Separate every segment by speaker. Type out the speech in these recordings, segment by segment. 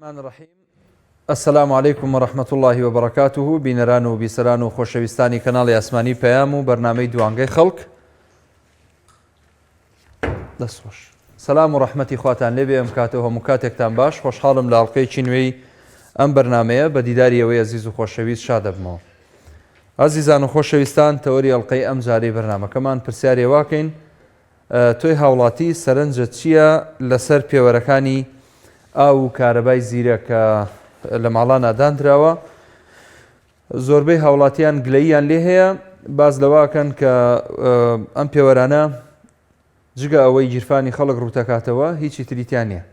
Speaker 1: الرحمن الرحيم. السلام عليكم ورحمة الله وبركاته. بینەران و بیسەران و خۆشەویستانی کەناڵی ئاسمانی پەیام و بەرنامەی دوانگەی خەڵک، دەستخۆش. سەلام و ڕەحمەتی خواتان لێبێ. ئەم کاتەوە هەموو کاتێکتان باش. خۆشحاڵم لە ئەڵقەیەکی نوێی ئەم بەرنامەیە بە دیداری ئەوەی عەزیز و خۆشەویست شاد دەبمەوە. عەزیزان و خۆشەویستان، تەوەری ئەڵقەی ئەم جارەی بەرنامەکەمان پرسیارێ واکەین: تۆی هاوڵاتی سەرنجە چییە لەسەر پێوەرەکانی ئاو و کارەبای زیرە کە لە ماڵان ئادانراوە؟ زۆربەی هاوڵاتیان گلەییان لێ هەیە، باز لەواکەن کە ئەم پێوەرانە جگە ئەوەی گیرفانی خەڵک ڕوتەکاتەوە هیچی تریتیان نییە.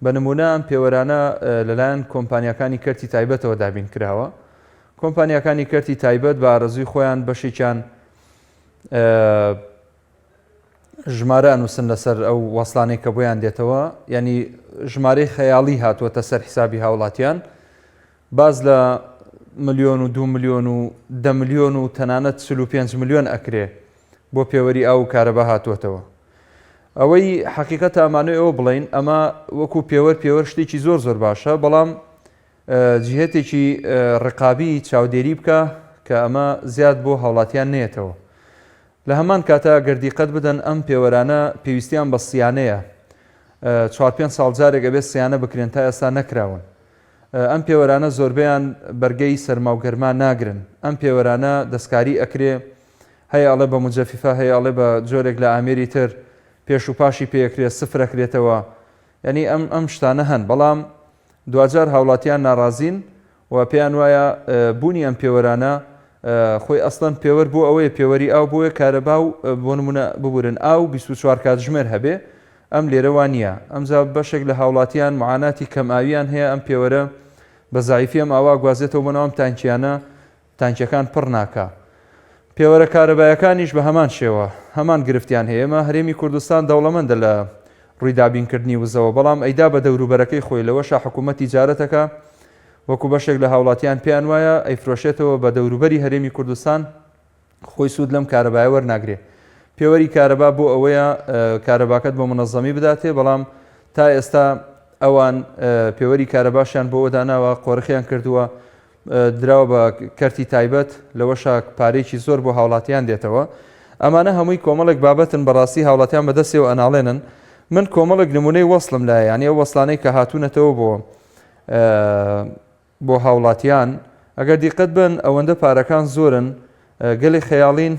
Speaker 1: بە نمونە ئەم پێوەرانە لەلایەن کۆمپانیەکانی کەرتی تایبەتەوە دابین کراوە. کۆمپانیەکانی کەرتی تایبەت بە ئارەزووی خۆیان بەشێکیان ژمارە ئەنووسن لەسەر ئەو وەسڵانەی کە بۆیان دێتەوە، یعنی ژمارەی خەیاڵی هاتووەتە سەر حیسابی هاوڵاتیان. باز لە ملیۆن و 2 ملیۆن و 10 ملیۆن و تەنانەت 45 ملیۆن ئەکرێ بۆ پێوەری ئاو و کارەبا هاتووەتەوە. ئەوەی حەقیقەت ئامانەوە ئەوە بڵین ئەمە وەکو پێوەر شتێکی زۆر باشە، بەڵام جیهەتێکی ڕقابی چاودێری بکە کە ئەمە زیاد بۆ هاوڵاتیان نێتەوە. لە هەمان کاتا گەردیقەت بدەن ئەم پێوەرانە پێویستیان بە سیانەیە. 4-5 ساڵ جارێک ئەبێ سیانە بکرێن، تا ئێستا نەکراون. ئەم پێوەرانە زۆربیان بەرگەی سەرما و گەرما ناگرن. ئەم پێوەرانە دەستکاری ئەکرێ، هەیە ئەڵێ بە مجەفیفە، هەیە ئەڵێ بە جۆرێک لە ئامێری تر پێش و پاشی پێکرێت، سفر ئەکرێتەوە. یعنی ئەم شتانە هەن، بەڵام دوجار هاوڵاتیان ناڕازین و پێیان وایە بوونی ئەم پێوەرانە خۆی ئەسڵەن پێوەر بۆ ئەوەیە پێوەری ئاو بۆیە کارەبا و بۆ نمونە ببورن ئاو 24 کاتژمێر هەبێ. ئەم لێرەوە نییە. ئەمجا بەشێک لە هاوڵاتیان معاناتی کەماویان هەیە. ئەم پێوەرە بە زایفی ئەم ئاوا گوازێتەوە بۆ ناو ئەم تانکیانە، تانکیەکان پڕ ناکا. پێوەرە کارەبایەکانیش بە هەمان شێوە هەمان گرفتیان هەیە. ئێمە هەرێمی کوردستان دەوڵەمەندە لە ڕووی دابینکردنی وزەوە، بەڵام ئەیدا بە دەوروبەرەکەی خۆی لەوەشە حکوومەتی جارەتەکە وەکو بەشێک لە هاوڵاتیان پێیان وایە ئەیفرۆشێتەوە بە دەوروبەری هەرێمی کوردستان، خۆی سوود لەم کارەبایە وەرناگرێ. پێوەری کارەبا بۆ ئەوەیە کارەباکەت بۆ منەظەمی بداتێ، بەڵام تا ئێستا ئەوان پێوەری کارەباشیان بۆ ئەداناوە، قۆرخیان کردووە، دراوە بە کەرتی تایبەت، لەوەشە پارێکی زۆر بۆ هاوڵاتیان دێتەوە. ئەمانە هەمووی کۆمەڵێک بابەتن بەڕاستی هاوڵاتیان بەدەستێەوە ئەناڵێنن. من کۆمەڵێک نمونەی وەسڵم لایە، یعنی ئەو وەسڵانەی کە هاتوونەتەوە بۆ هاوڵاتیان. ئەگەر دیقەت بن ئەوەندە پارەکان زۆرن، گەلێک خەیاڵین،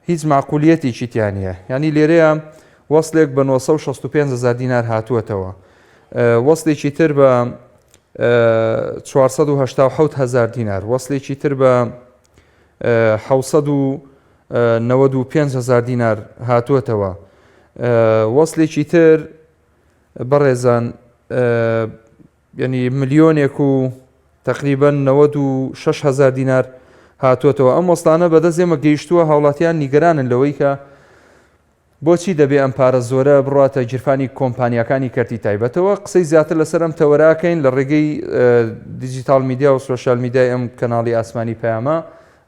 Speaker 1: هیچ معقولیەتێکی تیان نیە. یعنی لێرەیە وەسڵێک بە 965,000 دینار هاتووەتەوە، وەسڵێکی تر بە 487,000 دینار، وەسڵێکی تر بە 795,000 دینار هاتووەتەوە، وەسڵێکی تر بەڕێزان ینی ملیۆنێک و تقریبا 96,000 دینار هاتووەتەوە. ئەم وەسڵانە بەدەست ئێمە گەیشتووە. هاوڵاتیان نیگەرانن لەوەی کە بۆچی دەبێ ئەم پارە زۆرە بڕاتە گیرفانی کۆمپانیەکانی کەرتی تایبەتەوە. قسەی زیاتر لەسەر ئەم تەوەراکەین لە ڕێگەی دیجیتال میدیا و سۆشیال میدیای ئەم کەناڵی ئاسمانی پەیامە.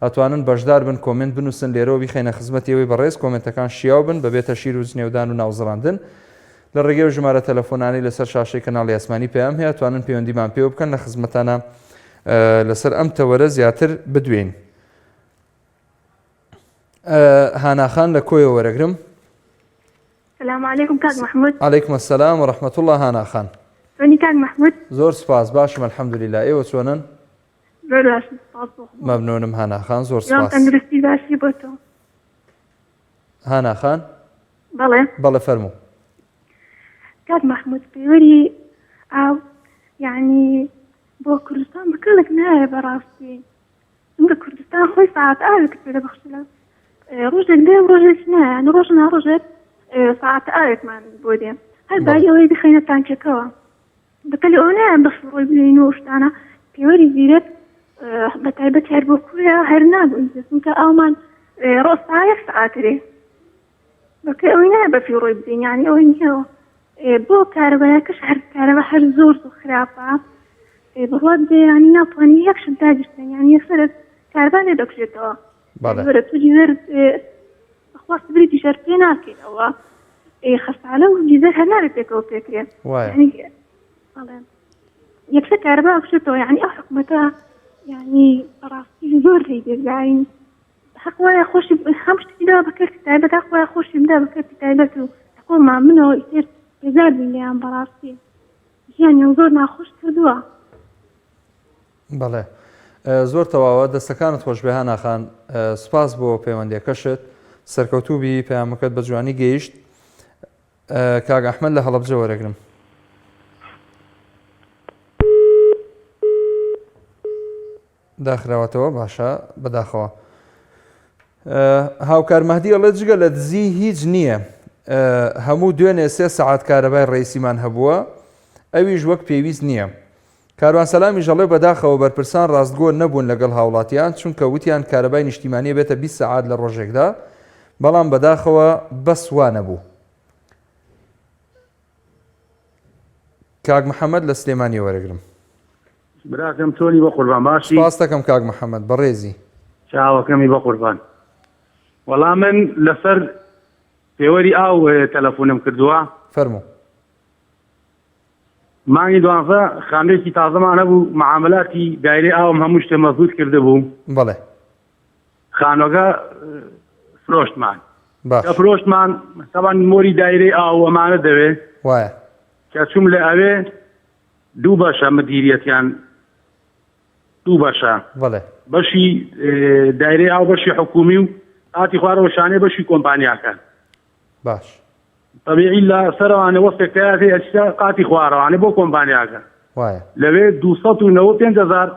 Speaker 1: ئەتوانن بەشدار بن، کۆمنت بنووسن لێرەوە، بیخەینە خزمەتیەوەی بەڕێز، کۆمنتەکان شیاو بن بەبێتە شیر و جنێودان و ناوزڕاندن. لە ڕێگەی ژمارە تەلەفۆنانی لەسەر شاشەی کەناڵی ئاسمانی پەیام هەیە، توانن پەیوەندیمان پێ بکەن، لە خزمەتانە لەسەر ئەم تەوەرە زیاتر بدوێن. هاناخان لە کۆیەوە وەرەگرم.
Speaker 2: السلام عليكم كاك محمود.
Speaker 1: عليكم السلام ورحمة الله. هاناخان
Speaker 2: شلوني كاك محمود؟
Speaker 1: زۆر سپاس، باشم الحمد لله. ئێوە چۆنن؟
Speaker 2: زۆر باشم،
Speaker 1: مەمنونم هاناخان، زۆر
Speaker 2: یان
Speaker 1: سپاس.
Speaker 2: تەندروستی باشی بۆ تۆ.
Speaker 1: هاناخان
Speaker 2: بەڵێ
Speaker 1: فەرموو.
Speaker 2: کاک محمود، پێوەری ئاو یعنی بۆ کوردستان بکەڵک نایە بەڕاستی، چونکە کوردستان خۆی ساعات ئاوێک پێ دەبەخشێ، ڕۆژێک دێ ڕۆژێک نایە، یعنی ڕۆژ ناڕۆژێت ساعات ئاوێکمان بۆ دێ، هەر بای ئەوەی بخەینە تانکەکەوە بەکەلی ئەو نایە بەخڕۆی بلین و شتانە. پێوەری زیرەت بە تایبەت هەر بۆ کوورە هەر نابووین، چونکە ئەومان ڕۆستا 1 ساعاتێ بەکەی ئەوەی نایە بەفی ڕۆی بدەین، یعنی ئەوەی نییەوە. بۆ کارەبایەکەش هەر کارەبە هەر زۆر خراپە، بڕات بێ ینی ناتوانانی یەک شت داگیرتن، یعنی یەکسەر کارەبا لێ دەکشێتەوە. وەرە تو جیزەر بەخواست بریتی شەر پێ ناکەیتەوە، خەسالە و جیزەر هەر نابێت پێکەوە پێکرێت. يكسر كهرباء بشرته يعني حكومتها يعني راسي زور هيدا يعني حقوقي خوش خمس كده بكر كتابة حقوقي خوش يبدأ بكر كتابته تقول مع منه يصير يزال اللي عم براسي يعني ينظرنا خوش كردوها.
Speaker 1: بەڵێ زۆر تەواوە دەستەکانت خۆشبێهانە خان سوپاس بۆ پەیوەندیەکەشت سەرکەوتوبی پەیامەکەت بە جوانی گەیشت کاک ئەحمەد لە هەڵەبجە وەرەگرم. داخراوەتەوە باشە بەداخەوە هاوکار مەهدی ئەڵێ جگە لە دزی هیچ نییە هەموو دوێنێ 3 سەعات کارەبای ڕێیسیمان هەبووە ئەویش وەک پێویست نییە. کاروان سەلامی ژەڵێ بەداخەوە بەرپرسان ڕاستگۆ نەبوون لەگەڵ هاوڵاتیان چونکە وتیان کارەبای نیشتیمانیە بێتە 20 سەعات لە ڕۆژێکدا بەڵام بەداخەوە بەس وا نەبوو. کاک محەممەد لە سلێمانی وەرەگرم.
Speaker 3: براکەم تۆنی بە قوربان باشی
Speaker 1: سپاس دەکەم کاک محەممەد بەڕێزی
Speaker 3: چاوەکەمی بە قوربان. وەڵام من لەسەر پێوەری ئاو تەلەفۆنم کردووە
Speaker 1: فەرموو.
Speaker 3: مانگی دوانزە خانوێکی تازەمان هەبوو معاملاتی دایرەی ئاوم هەموو شتێ مەزبوط کرده بوو.
Speaker 1: بەڵێ
Speaker 3: خانۆگە فرۆشتمان
Speaker 1: باش
Speaker 3: کە فرۆشتمان تەبان مۆری دایرەی ئاو ئەمانە دەوێت
Speaker 1: وایە
Speaker 3: کە چوم لە ئەوێ دوو بەشە مدیریەتیان دوو بەشە
Speaker 1: بەڵێ
Speaker 3: بەشی دایرەی ئاو بەشی حکومی و ئاتی خوارەوەشانەی بەشی کۆمپانیاکە
Speaker 1: باش
Speaker 3: طبیعی لە سەرەوانە وەستێکایەتی ئەچتا قاتی خوارەوانێ بۆ کۆمپانیاکە
Speaker 1: وایە
Speaker 3: لەوێ 295,000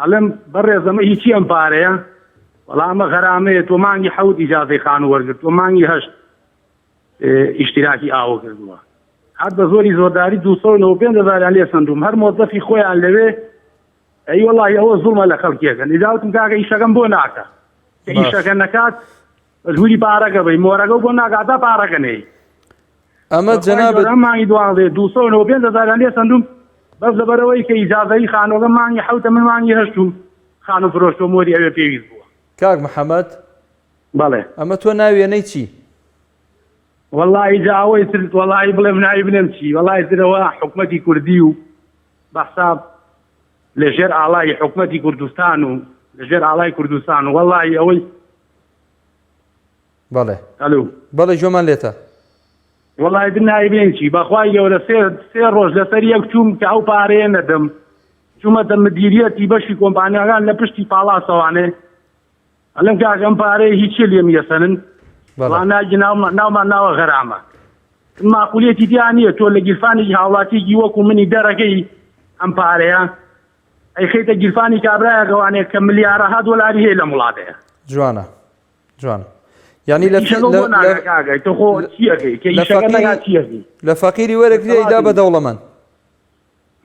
Speaker 3: ئەڵێم بەڕێزەمە هیچی ئەم پارەیە وەڵامە غەرامەیە تۆ مانگی حەوت ئیجازەی خان وەرگرت تۆ مانگی هەشت ئیشتراکی ئاوە کردووە هەر بە زۆری زۆرداری 295,000 لێ سندوم هەر مۆزەفی خۆیان لەوێ ئەی وەڵی ئەوە زوڵمە لە خەڵکیەکە نێداوتم کاکە ئیشەکەم بۆ ناکە کە ئیشەکە نەکات ژووری پارەکە بەی مۆرەکە بۆ ناکاتا پارەکە نەی
Speaker 1: ئەمە جەنابەت
Speaker 3: مانگی دوانزێ 295,000 لێ سندوم بەس لەبەرەوەی کە ئیجازەی خانۆگە مانگی حەوتە من مانگی هەشتوم خان و فرۆشتۆ مۆری ئەوێ پێویست بووە.
Speaker 1: کاک محەممەد
Speaker 3: بەڵێ
Speaker 1: ئەمە تۆ ناوێنەی چی؟
Speaker 3: وەڵی جاوەی ترت وەڵی بڵێم ناوی بنێم چی وەڵی ترەوە حکومەتی کوردی و بەحساب لەژێر ئاڵای حکومەتی کوردستان و لەژێر ئاڵای کوردستان و وەڵی ئەوەی
Speaker 1: بەڵێ
Speaker 3: ئەلو
Speaker 1: بەڵێ ژۆمان لێتە
Speaker 3: وەڵی در ناوی بنێم چی بەخوای گەورە سێ ڕۆژ لەسەر یەک چووم کە ئەو پارەیە نەدەم چوومەتە مدیریەتی بەشی کۆمپانیاکان لە پشتی پاڵاسەوانێ ئەلم کاکە ئەم پارەیە هیچی لێم یەسەنن ناجی ناومان ناوە غەرامە ماقولێتی دیان نییە تۆ لە گیرفانێکی هاوڵاتیکی وەکو منی دەرەکەی ئەم پارەیە ئەی خەیتە گیرفانی کابرایەکەوانێت کە ملیارەها دۆلاری هەیە لە وڵاتەیە
Speaker 1: جوانە جوانە یعنی لە فەقیری وەرەگرێیدا بە دەوڵەمەند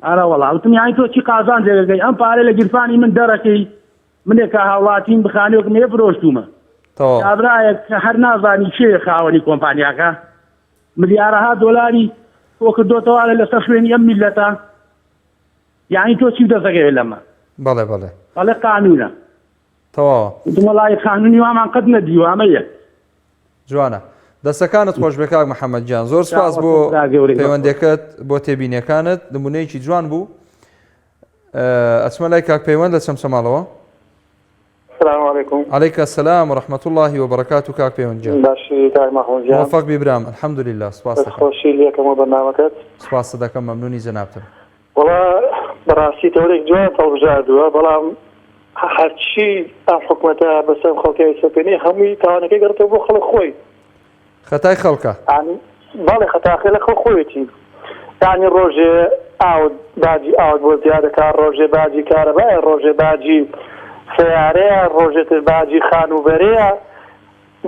Speaker 3: ئارە وەڵاوتم یانی تۆ چی قازان جێگەی ئەم پارە لە گیرفانی من دەرەکەی منێکە هاوڵاتیم بخانیوەکە مێ فرۆشتومە کابرایەک کە هەر نازانی چێ خاوەنی کۆمپانیاکە ملیارەها دۆلاری تۆ کردۆتەوە لەسەر شوێنی ئەم میلەتە یعنی تۆ چی دەزەگەوێت لەمە
Speaker 1: بەڵێ بەڵێ
Speaker 3: بەڵێ قانونە
Speaker 1: تەواوە
Speaker 3: وڵی قانونی وامان قەت نەدیوە ئەمەیە
Speaker 1: جوانە دەستەکانت خۆش بێ کاک محەممەد گیان زۆر سپاس بۆ پەیوەندەکەت بۆ تێبینیەکانت نمونەیەکی جوان بوو ئەچمە لای کاک پەیوەند لە چەمچەماڵەوە.
Speaker 4: السلام عليكم.
Speaker 1: عليك السلام ورحمة الله وبركاته كاك بيونجا.
Speaker 4: باشي كاك محمود جان.
Speaker 1: موفق ببرام الحمد لله سپاس دەکەم.
Speaker 4: خوشی لێکم برنامجت.
Speaker 1: سپاس دەکەم مەمنونی جەنابتم.
Speaker 4: والله بەڕاستی تەورێک جوان هەڵبژاردووە بەڵام هەرچی ئەم حکومەتە بەسەر خەڵکی سەپێنی هەمووی تاوانەکەی گەڕێتەوە بۆ خەڵک خۆی.
Speaker 1: خەتای خەڵکە.
Speaker 4: بەڵێ خەتاخی لە خەڵک خۆیەتی. یعنی ڕۆژێ ئاوت باجی ئاوت بۆ زیادەکە ڕۆژێ باجی کارەبایە ڕۆژێ باجی سیارەیە ڕۆژێتر باجی خانوبەرەیە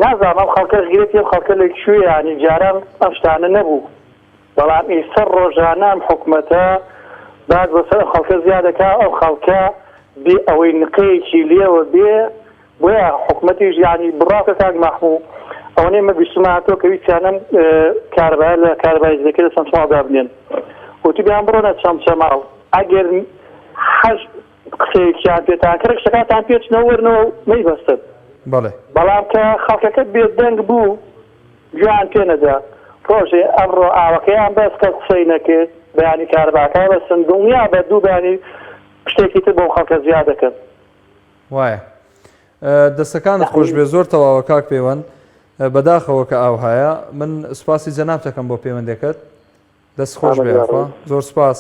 Speaker 4: نازانم ئەم خەڵکە گرێتی ئەم خەڵکە لەکوێ ینی جاران ئەم شتانە نەبوو بەڵام ئیسەر ڕۆژانە ئەم حکومەتە باز بەسەر خەڵکە زیادەکە ئەو خەڵکە بێ ئەوەی نقەیەکی لێوە بێ بۆیە حکومەتیش ینی بڕاکە کاک مەحموود ئەوە نێمە بیستماتۆ کە ویسیانم کارەبای لە کارەبای زەکە لە چەمچەماڵدا بنێن وتی بیان بڕۆنە چەمچەماڵ ئەگەر حەش قسەیەکیان پێتان کرد شتەکانتان پێچنەوە وەرنەوە نەیبەستن بەڵام کە خەڵکەکە بێدەنگ بوو گویان پێ نەدا ڕۆژێ ئەمڕۆ ئاوەکەیان بەس کە قسەی نەکرد بەیانی کارەباکە بەسن دڵنیا بە دوو بەیانی شتێکی تر بۆ خەڵکە زیاد دەکەن.
Speaker 1: وایە دەستەکانت خۆش بێ زۆر تەواوە کاک پەیوەند بەداخەوە کە ئاو هەیە من سوپاسی جەناب دەکەم بۆ پەیوەندەکەت دەست خۆش بێ زۆر سوپاس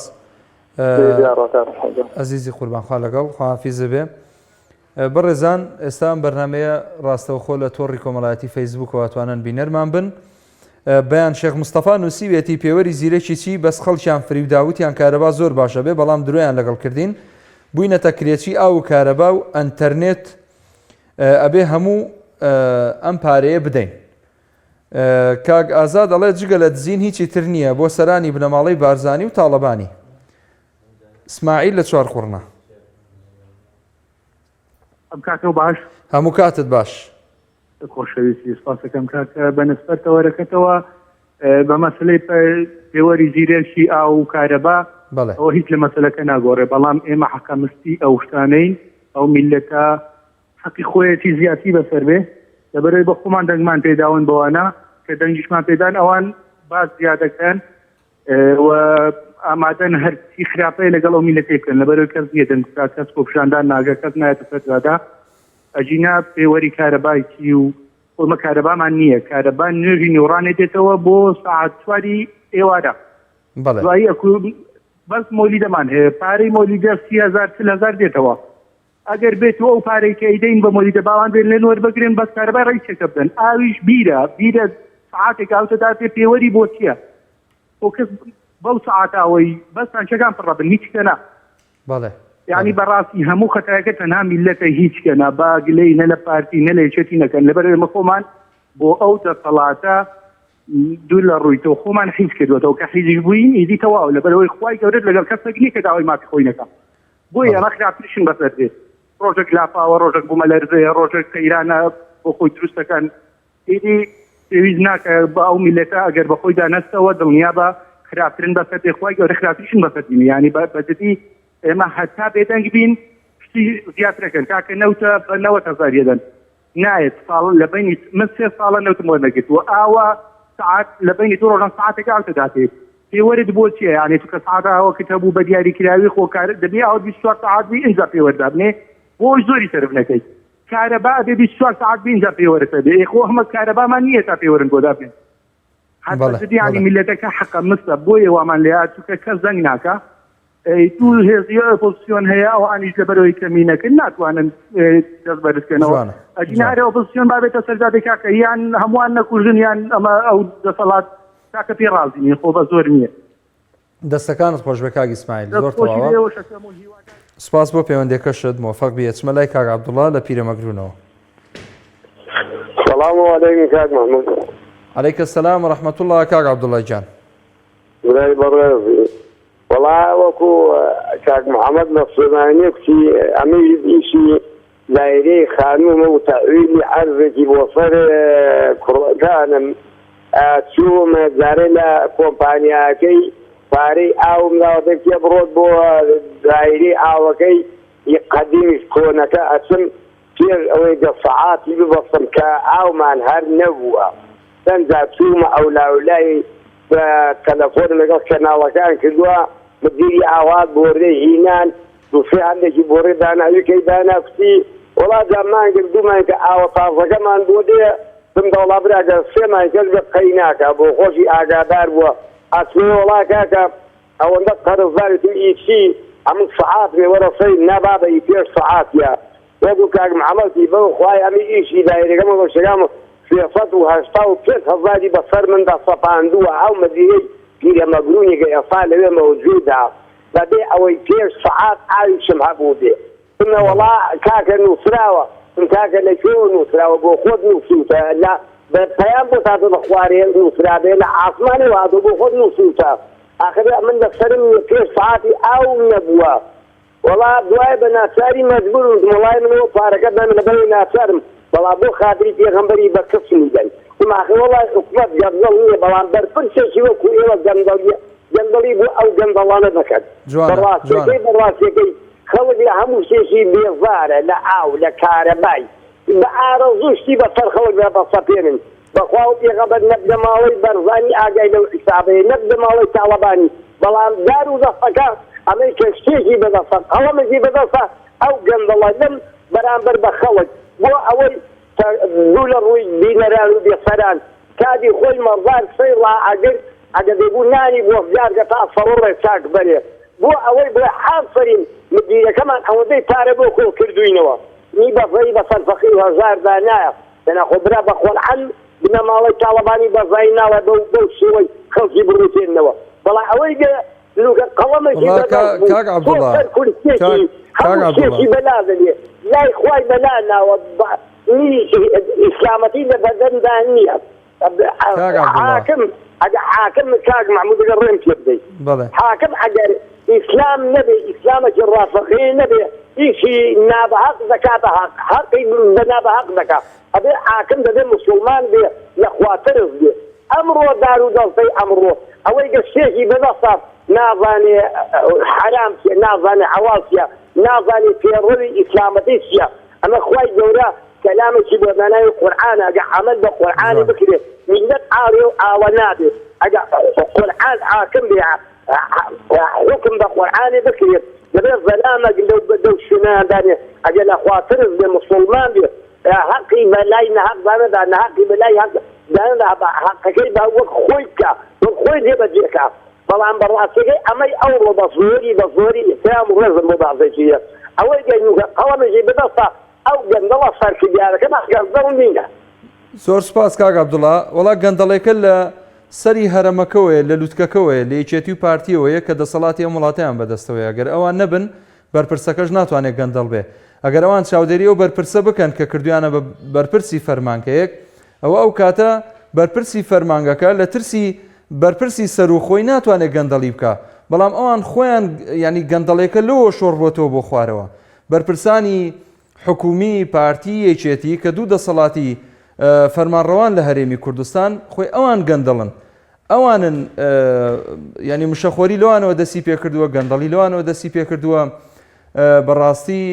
Speaker 1: ئەزیزی قوربانخوا لەگەڵ خواحافیزە بێ بەڕێزان ئێستا ئەم بەرنامەیە ڕاستەوخۆ لە تۆڕی کۆمەڵایەتی فەیسبووکەوە توانن بینەرمان بن بەیان شێخ مستەفا نووسیوێتی پێوەری زیرەکی چی بەس خەڵکیان فریوداوتیان کارەبا زۆر باشە بێ بەڵام درۆیان لەگەڵ کردین بووینەتە کرێکی ئاو و کارەبا و ئەنتەرنێت ئەبێ هەموو ئەم پارەیە بدەین کاک ئازاد دەڵێت جگە لە دزین هیچی تر نییە بۆ سەرانی بنەماڵەی بارزانی و تاڵەبانی ئیسماعیل لە چوار قوڕنا
Speaker 3: ئەم کاتەوە باش
Speaker 1: هەموو کاتت باش
Speaker 3: خۆشەویستی سپاسەکەم کاکە بەنسبەتەوە دەکەتەوە بە مەسلەی پێوەری زیرێکی ئاو و کارەبا ئەوە هیچ لە مەسلەکە ناگۆڕێ بەڵام ئێمە حەقەمستی ئەو شتانەین ئەو میلەتە حەقی خۆیەتی زیاتی بەسەر بێ لەبەرەوەی بە خۆمان دەنگمان پێداون بەوانە کە دەنگیشمان پێدان ئەوان باس زیادەکەن و ئامادەن هەرچی خراپەیە لەگەڵ ئەو میلەتەی بکەن لەبەرەوەی کەس نییە دەنگ کەس بۆ پیشاندان ناگە کەس نایەتە سەرجادا ئەجینا پێوەری کارەبایکی و خۆمە کارەبامان نییە کارەبا نوێژی نێوڕانێ دێتەوە بۆ ساعت چواری ئێوارە دوایی بەس مۆلیدەمان هەیە پارەی مۆلیدە 30,000 40,000 دێتەوە ئەگەر بێتەوە ئەو پارەی کە ئەیدەین بە مۆلیدە باوان بێن لێن وەربگرن بەس کارەبا ڕیچەکە بدەن ئاویش بیرە ساعاتێک ئاوتەدا پێ پێوەری بۆ چییە بۆ کەس بەو ساعاتاوەی بەس تانچەکان پڕەبن هیچ کەنا یعنی بەڕاستی هەموو خەتایەکە تەنها میلەتە هیچ کەنا با گلەی نە لە پارتی نە لە یەکێتی نەکەن لەبەرەوەی ئێمە خۆمان بۆ ئەو دەسەڵاتە دوو لە ڕوویتەوە خۆمان حیز کردوێتەوە کە حیزیش بووین ئیدی تەواو لەبەرەوەی خوای گەورەت لەگەڵ کەسێک نییە کە داوای مافی خۆی نەکەم بۆیە ئێمە خراپترشن بەسەر دێت ڕۆژێک لاپاوە ڕۆژێک بوومە لەرزەیە ڕۆژێک کە ئیرانە بۆ خۆی دروستەکەن ئیدی پێویست ناکە بە ئەو میلەتە ئەگەر بە خۆی دانەستەوە دڵنیا بە خراپترن بەسەر دێ خوای گەورە خراپترشن بەسەر دێنی یعنی بەجددی ئێمە هەتا بێدەنگ بین شتی زیاترەکەن کاکە نەوتە بە 90,000 دەن نایەت ساڵ لە بینی من 3 ساڵە نەوتم وەرنەگرت و ئاوا ساعت لە بینی دوو ڕۆژان ساعتێک ئاوتەداتێ پێوەرت بۆ چییە یعنی تو کە ساعتەوە کە هەبوو بە دیاریکراوی خۆکار دەبێ ئەو 24 ساعت بی ئینجا پێوەردا بنێ بۆش زۆری سەرف نەکەیت کارەبا ئەبێ 24 ساعت بی ئینجا پێوەرەتە بێ خۆ هەمە کارەبامان نییە تا پێوەرن بۆ دابنێن حتی یعنی میلەتەکە حەقە مستە بۆیە وامان لێ چووکە کەس زەنگ ناکە تو هێزی ئۆپۆزیسیۆن هەیە ئەو ئانیش لەبەرەوەی کەمینەکەن ناتوانن دەست بەرزکەنەوە ئەجینارە ئۆپۆزیسیۆن بابێتە سەرجادەی کاکە یان هەمووان نەکوژن یان ئەمە ئەو دەسەڵات کاکە پێ ڕازی نیە خۆ بە زۆر نییە
Speaker 1: دەستەکانت خۆش بە کاک ئیسماعیل زۆر تەواوە سپاس بۆ پەیوەندیەکەشت موفق بێت چمە لای کاک عەبدوڵڵا لە پیرەمەگرونەوە
Speaker 5: سەڵام عەلەیکم کاک مەحموود
Speaker 1: عەلەیکە سەلام و ڕەحمەتوڵڵا کاک عەبدوڵڵا گیان
Speaker 5: برای بەڕێزی والله وەکو کاک محەممەد لە سلێمانی کچی ئەمەی ئیشی دایرەی خانوومە و تەعویلی عەرزێکی بۆ سەر کوڕەکانم چوومە جارێ لە کۆمپانیاکەی پارەی ئاوم داوەتێکیە بڕۆت بۆ دایرەی ئاوەکەی قەدیمیش کۆنەکە ئەچم پێش ئەوەی دە سەعاتی ببەستم کە ئاومان هەر نەبووە چەندجا چوومە ئەولاولای بە تەلەفۆن لەگەڵ کەناڵەکان کردووە مدیری ئاوات بۆڕێ هینان دووسێ هەندێکی بۆڕێ داناویکەی داناکوتی وڵا جامان کردومان کە ئاوە تازەکەمان بۆ دێ بم دەوڵا براگە 3 مانگ کەس بە قەی ناکە بۆ خۆشی ئاگادار بووە ئەچمێ وڵا کاکە ئەوەندە قەرزدارێتم ئیچی هەموو سەعات مێوەرەسەی نەبابەی پێش سەعاتیە وەکو کاک محەممەدی بەو خوای ئەمی ئیشی دایرەکەمە بە شەکام 385,000 بەسەر مندا سەپاندووە ئەو مەدیرەی پیرەمەگرونێکە ئێستا لەوێ مەوجودا بەبێ ئەوەی پێش سەعات ئاویشم هەبوو دێ بمە وەڵا کاکە نووسراوە کاکە لەکوێوە نووسراوە بۆ خۆت نووسوتە لە پەیام بۆ تاتە بە خوارێ نووسرابێ لە ئاسمانی واتۆ بۆ خۆت نووسوتە ئاخر من لەسەرم پێش سەعاتی ئاوم نەبووە وەڵا دوای بە ناچاری مەجبورم وڵای منەوە پارەکە دەم لەبەرەوەی ناچارم بەڵام بۆ خاتری پێغەمبەری بە کەس میدەن ئاخر وەڵای حکومەت گەندەڵ نییە بەڵام بەرپرسێکی وەکو ئێوە گەندەڵی بۆ ئەو گەندەڵانە دەکەن بەڕاستیەکەی خەڵک لە هەموو شتێکی بێزارە لە ئاو لە کارەبای بە ئارەزوشتی بەسەر خەڵک بەسەپێنن بەخوا و پێغەمبەر نەک لە ماڵەی بەرزانی ئاگای لەو حسابەیە نەک لە ماڵەی تاڵەبانی بەڵام دار و دەستەکە ئەمەی کە شتێکی بەدەستە قەڵەمێکی بەدەستە ئەو گەندەڵە لەم بەرامبەر بە خەڵک بۆ ئەوەی دوو لە ڕووی بینەران و بێسەران کادی خۆی مەڕدار سەی ڕائەگر ئەگە دەبوو نانی بۆ بجارگە تا سەڕۆڕێ چاک بەرێ بۆ ئەوەی بڵێ حافرین مدیرەکەمان ئەوەندەی پارە بۆ کۆ کردوینەوە نی بەفەی بە سەرفەقی هەزار دانایە لەناخۆ برا بە خۆڵعەن بنە ماڵی تاڵەبانی بەزای ناوە بەو شێوەی خەڵکی بڕوتێنەوە بەڵام ئەوەی قەڵەمێکی
Speaker 1: کاک عەبدوڵڵا
Speaker 5: هەمووشێکی بەلا دەبێ لای خوای بەلا ناوە ئیسلامەتی لە بەدەندا نییە حاکم ئەگە حاکم کاک محمود ئەگەر ڕێم پێ بدەیت حاکم ئەگەر ئیسلام نەبێ ئیسلامێکی ڕاستەقینە نەبێ ئیشی نابەحەق دەکاتە حەقی بە نابەحەق دەکات ئەبێ حاکم دەبێ مسلمان بێ لە خواترز بێ ئەمڕۆ دار و دەڵتەی ئەمڕۆ ئەوەی گە شتێکی بەدەستە نازانێ حرام چیە نازانێ حەواڵ چیە نازانێ پێڕەوی ئیسلامەتی چیە ئەمە خوای گەورە کەلامێکی بۆ داناوی قورئانە ئەگە عەمەل بە قورئانی بکرێت میلەت ئاڵێ و ئاوە نابێت ئەگە قورئان حاکم بێ حکم بە قورئانی بکرێت دەبێت زەلامەک لەو شوێنەدانێ ئەگە لە خواترز بێ مسلمان بێ حەقی بەلای نەحەق دانەدا نەحەقی بەلای حەق دانەدا حەقەکەی با وەک خۆی بکە وەک خۆی جێبەجێکە بەڵام بەڕاستیەکەی ئەمەی ئەوڕۆ بە زۆری ئیسلام و ڕێزم بۆ بازێکیە ئەوەی گەنوگە قەڵەمێکی بەدەستە ئەو گەندەڵە سەرکردیارەکە گەندەڵ نینە.
Speaker 1: زۆر سپاس کاک عەبدوڵڵا. وەڵا گەندەڵێکە لە سەری هەرەمەکەوەیە لە لووتکەکەوەیە لە یەکێتی و پارتیەوەیە کە دەسەڵاتی ئەم وڵاتیان بەدەستەوەیە ئەگەر ئەوان نەبن بەرپرسەکەش ناتوانێت گەندەڵ بێ ئەگەر ئەوان چاودێری و بەرپرسە بکەن کە کردویانە بە بەرپرسی فەرمانکەیەک ئەوە ئەو کاتە بەرپرسی فەرمانگەکە لە ترسی بەرپرسی سەر و خۆی ناتوانێت گەندەڵی بکە بەڵام ئەوان خۆیان ینی گەندەڵێکە لەوە شۆڕ بۆتەوە بۆ خوارەوە بەرپرسانی حکومی پارتی یەکێتی کە دوو دەسەڵاتی فەرمانڕەوان لە هەرێمی کوردستان خۆی ئەوان گەندەڵن ئەوانن ینی مشەخۆری لەوانەوە دەستی پێکردووە گەندەڵی لەوانەوە دەستی پێکردووە بەڕاستی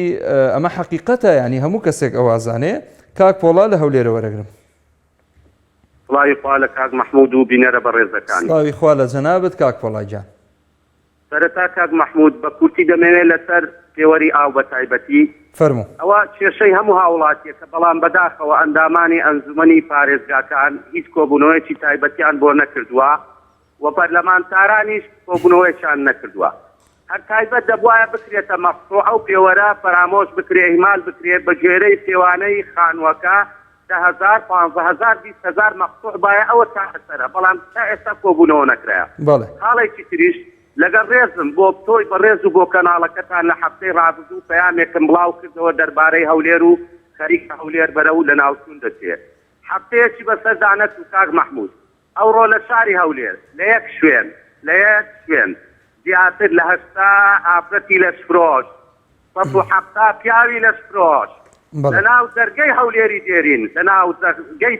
Speaker 1: ئەمە حەقیقەتە ینی هەموو کەسێک ئەوازانێ کاک پۆڵا لە هەولێرە وەرەگرم.
Speaker 6: سڵاوی خوا لە کاک مەحموود و بینەرە بەڕێزەکانی.
Speaker 1: سڵاوی خوا لە جەنابەت کاک پۆڵای جان.
Speaker 6: سەرەتا کاک مەحموود بە کورتی دەمەوێت لەسەر پێوەری ئاو بە تایبەتی
Speaker 1: فەرموو.
Speaker 6: ئەوە کێشەی هەموو هاوڵاتیەکە بەڵام بەداخەوە ئەندامانی ئەنجومەنی پارێزگاکان هیچ کۆبوونەوەیەکی تایبەتیان بۆ نەکردووە و پەرلەمانتارانیش کۆبوونەوەیەکیان نەکردووە. هەر تایبەت دەبوایە بکرێتە مەقطوع ئەو پێوەرە فەرامۆش بکرێ ئیهمال بکرێت بە گوێرەی پێوانەی خانووەکە 10,000 15,000 20,000 مەقطوع باە ئەوە تا ئەسەرە بەڵام تا ئێستا کۆبوونەوە نەکرایە. حاڵێکی تریش لەگەڵ ڕێزم بۆ تۆی بەڕێز و بۆ کەناڵەکەتان لە هەفتەی ڕابردوو پەیامێکم بڵاو کردەوە دەربارەی هەولێر و خەریکە هەولێر بەرەو لە ناوچوون دەچێت. هەفتەیەکی بەسەر دانەت و کاک مەحموود ئەوڕۆ لە شاری هەولێر لە یەک شوێن زیاتر لە 80 ئافرەتی لەشفرۆش 170 پیاوی لەشفرۆش لە ناو دەرگەی هەولێری دێرین لە ناو دەرگەی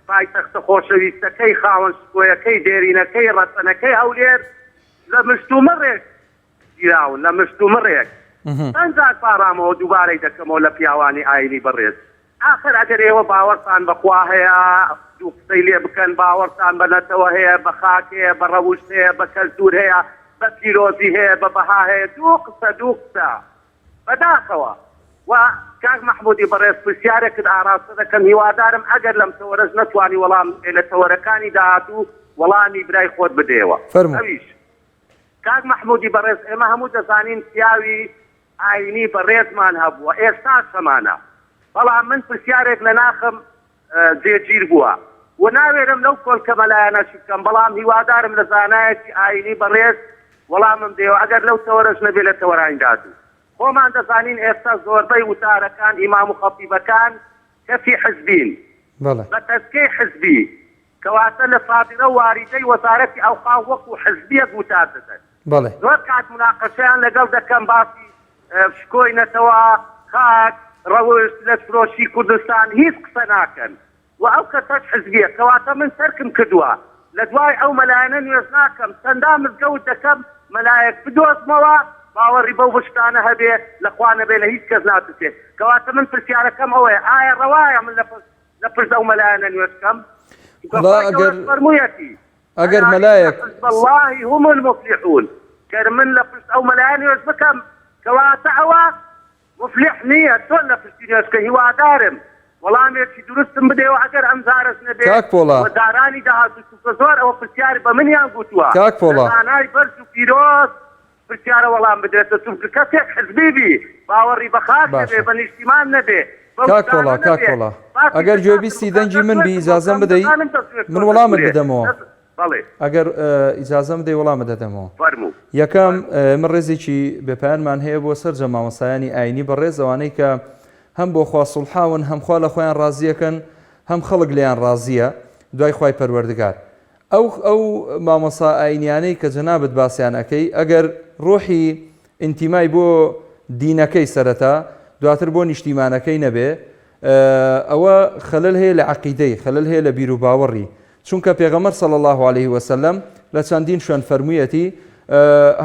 Speaker 6: پایتەختە خۆشەویستەکەی خاوەن سکۆیەکەی دێرینەکەی ڕەسەنەکەی هەولێر لە مشتومڕێک گیراون لە مشتومڕێک چەندجار پارامەوە دووبارەی دەکەمەوە لە پیاوانی ئاینی بەڕێز ئاخر ئەگەر ئێوە باوەڕتان بەخوا هەیە دوو قسەی لێ بکەن باوەڕتان بە نەتەوە هەیە بە خاک هەیە بە ڕەوشت هەیە بە کەلتور هەیە بە پیرۆزی هەیە بە بەها هەیە دوو قسە بەداخەوە و کاک مەحموودی بەڕێز پرسیارێکت ئاراستە دەکەم هیوادارم ئەگەر لەم تەوەرەش نەتوانی وەڵام لە تەوەرەکانی داهاتوو وەڵامی برای خۆت بدەیەوە. ئەویش کاک مەحموودی بەڕێز ئێمە هەموو دەزانین پیاوی ئاینی بەڕێزمان هەبووە ئێستا شەمانە بەڵام من پرسیارێک لە ناخم جێگیر بووە و ناوێرم لەو کۆلکە مەلایەنەشی بکەم بەڵام هیوادارم لە زانایەکی ئاینی بەڕێز وەڵامم دێوە ئەگەر لەو تەوەرەش نەبێ لە تەوەرانی دادوو خۆمان دەزانین ئێستا زۆربەی وتارەکان ئیمام و خەتیبەکان کەفی حزبین بە تەسکەی حزبی کەواتە لە فادرە واریدەی وەزارەتی ئەوقاف وەکو حزبیەک وتار دەدەن زۆر کات مناقەشەیان لەگەڵ دەکەم باسی شکۆینەتەوە خاک ڕەوشت لە فرۆشی کوردستان هیچ قسە ناکەن و ئەو کەسەش حزبیە کەواتە من سەرکم کردووە لە دوای ئەو مەلایەنە نوێژ ناکەم چەندا مزگەوت دەکەم مەلایەک بدۆزمەوە باوەڕی بەو بشتانە هەبێ لەخوا نەبێ لە هیچ کەس ناتوێت کەواتە من پرسیارەکەم ئەوەیە ئایا ڕەوایە من لە پرس ئەو مەلایەنە نوێژ بکەم فەرموویەتی
Speaker 1: ئەگەر مەلایەک
Speaker 6: والله هم المفلحون كرمن لفلس أو ملايين يسبكم كواتا أوا مفلح نية تولى فلسطينيوس كهوادارم والله ميرشي درستم بدي وعقر أمزارس نبي
Speaker 1: كاك بولا
Speaker 6: وداراني دهات السوفزور أو فلسياري بمنيان قوتوا
Speaker 1: كاك بولا
Speaker 6: أناي برسو فيروس فلسيارة والله مدرسة سوفكتك حزبيبي باوري بخاش نبي بنيشتمان نبي
Speaker 1: كاك بولا كاك بولا ئەگەر گوێبیستی دەنجی من بی ئیجازەم بدەی من وەڵامت بدەمەوە ئەگەر ئیجازەم بدەی وەڵامت دەدەمەوە یەکەم من ڕێزێکی بێپایانمان هەیە بۆ سەر جەمامۆستایانی ئاینی بەڕێز ئەوانەی کە هەم بۆ خوا سوڵحاون هەمخوا لە خۆیان ڕازیەکەن هەم خەڵک لیان ڕازیە دوای خوای پەروەردگار ئەو مامۆستا ئاینیانەی کە جەنابەت باسییان ئەەکەی ئەگەر ڕۆحی ئینتیمای بۆ دینەکەی سەرەتا دواتر بۆ نیشتیمانەکەی نەبێ ئەوە خەلل هەیە لە عەقیدەی خەلل هەیە لە بیر و باوەڕی چونکە پێغەمبەر صلی الله عليه وسلم لە چەندین شوێن فەرموویەتی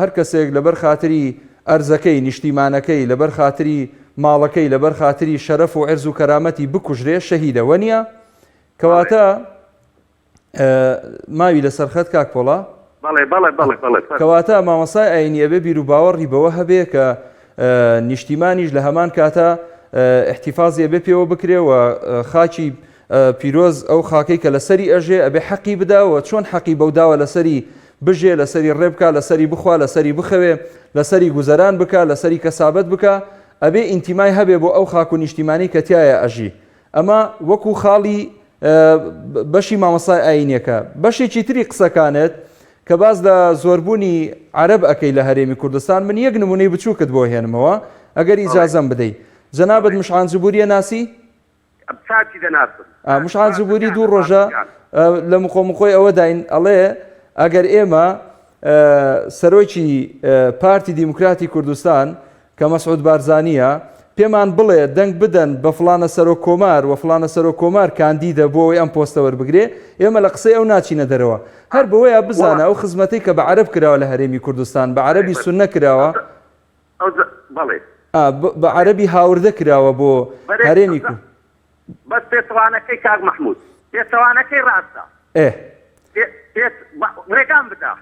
Speaker 1: هەر کەسێک لەبەر خاتری ئەرزەکەی نیشتیمانەکەی لەبەر خاتری ماڵەکەی لەبەر خاتری شەرەف و عێرز و کەرامەتی بکوژرێ شەهیدەوە نییە کەواتە ماوی لەسەر خەت کاک پۆڵا کەواتە مامۆستای ئاینی ئەبێ بیر و باوەڕی بەوە هەبێ کە نیشتیمانیش لە هەمان کاتە احتیفازی ئەبێ پێوە بکرێەوە خاکی پیرۆز ئەو خاکەی کە لەسەری ئەژێ ئەبێ حەقی بداوە چۆن حەقی بەوداوە لەسەری بژێ لەسەری ڕێبکە لەسەری بخوا لەسەری بخەوێ لەسەری گوزەران بکە لەسەری کەسابەت بکە ئەبێ ئینتیمای هەبێ بۆ ئەو خاک و نیشتیمانی کە تایە ئەژی ئەمە وەکو خاڵی بەشی مامۆستای ئاینیەکە بەشێکی تری قسەکانت کە باز لە زۆربوونی عەرەب ئەەکەی لە هەرێمی کوردستان من یەک نمونەی بچووکت بۆ هێنمەوە ئەگەر ئیجازەم بدەیت جەنابەت مشعان زبوریە ناسی؟ مشعان زبوری دوو ڕۆژە لە مخۆمخۆی ئەوە داین ئەڵێ ئەگەر ئێمە سەرۆکی پارتی دیموکراتی کوردستان کە مەسعود بارزانیە پێمان بڵێ دەنگ بدەن بە فڵانە سەرۆک کۆمار و فڵانە سەرۆک کۆمار کاندیدە بۆ ئەوەی ئەم پۆستە وەربگرێ ئێمە لە قسەی ئەو ناچینە دەرەوە هەر بەوەیە بزانە ئەو خزمەتەی کە بە عەرەب کراوە لە هەرێمی کوردستان بە عەرەبی سوننە کراوە بە عەرەبی هاوردە کراوە بۆ هەرێمی کورد
Speaker 6: بەس پێچوانەکەی کاک مەحموود پێچوانەکەی ڕاستە ڕێگام بدە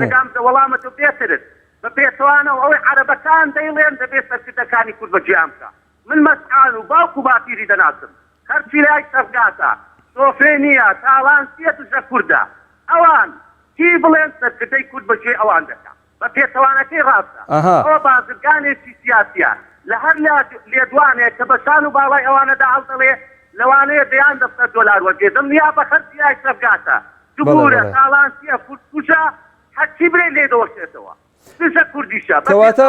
Speaker 6: ڕێگام بدە وەڵامەت و بێترت بە پێچوانەوە ئەوەی عەرەبەکان دەیڵێن دەبێت سەرکردەکانی کورد بەجیام بکە من مەسعان و باوکو باپیری دەناسم هەرچی لای سەرگاتە سۆفێ نییە تاڵان سێتشە کووردە ئەوان کی بڵێن سەرکردەی کورد بەجێ ئەوان دەکە بە پێچوانەکەی ڕاستە ئەوە بازرگانێکی سیاسیە لە هەر لێدوانێک کە بەشان و باڵای ئەوانەدا هەڵدەڵێ لەوانەیە دەیان $100 وەرگێ دڵنیا بە خەرجی لای سەرگاتە دوبورە تاڵان سیە کوردکوشە هەرچی برێ لێ دۆشێتەوە دژە کوردیشە
Speaker 1: کەواتە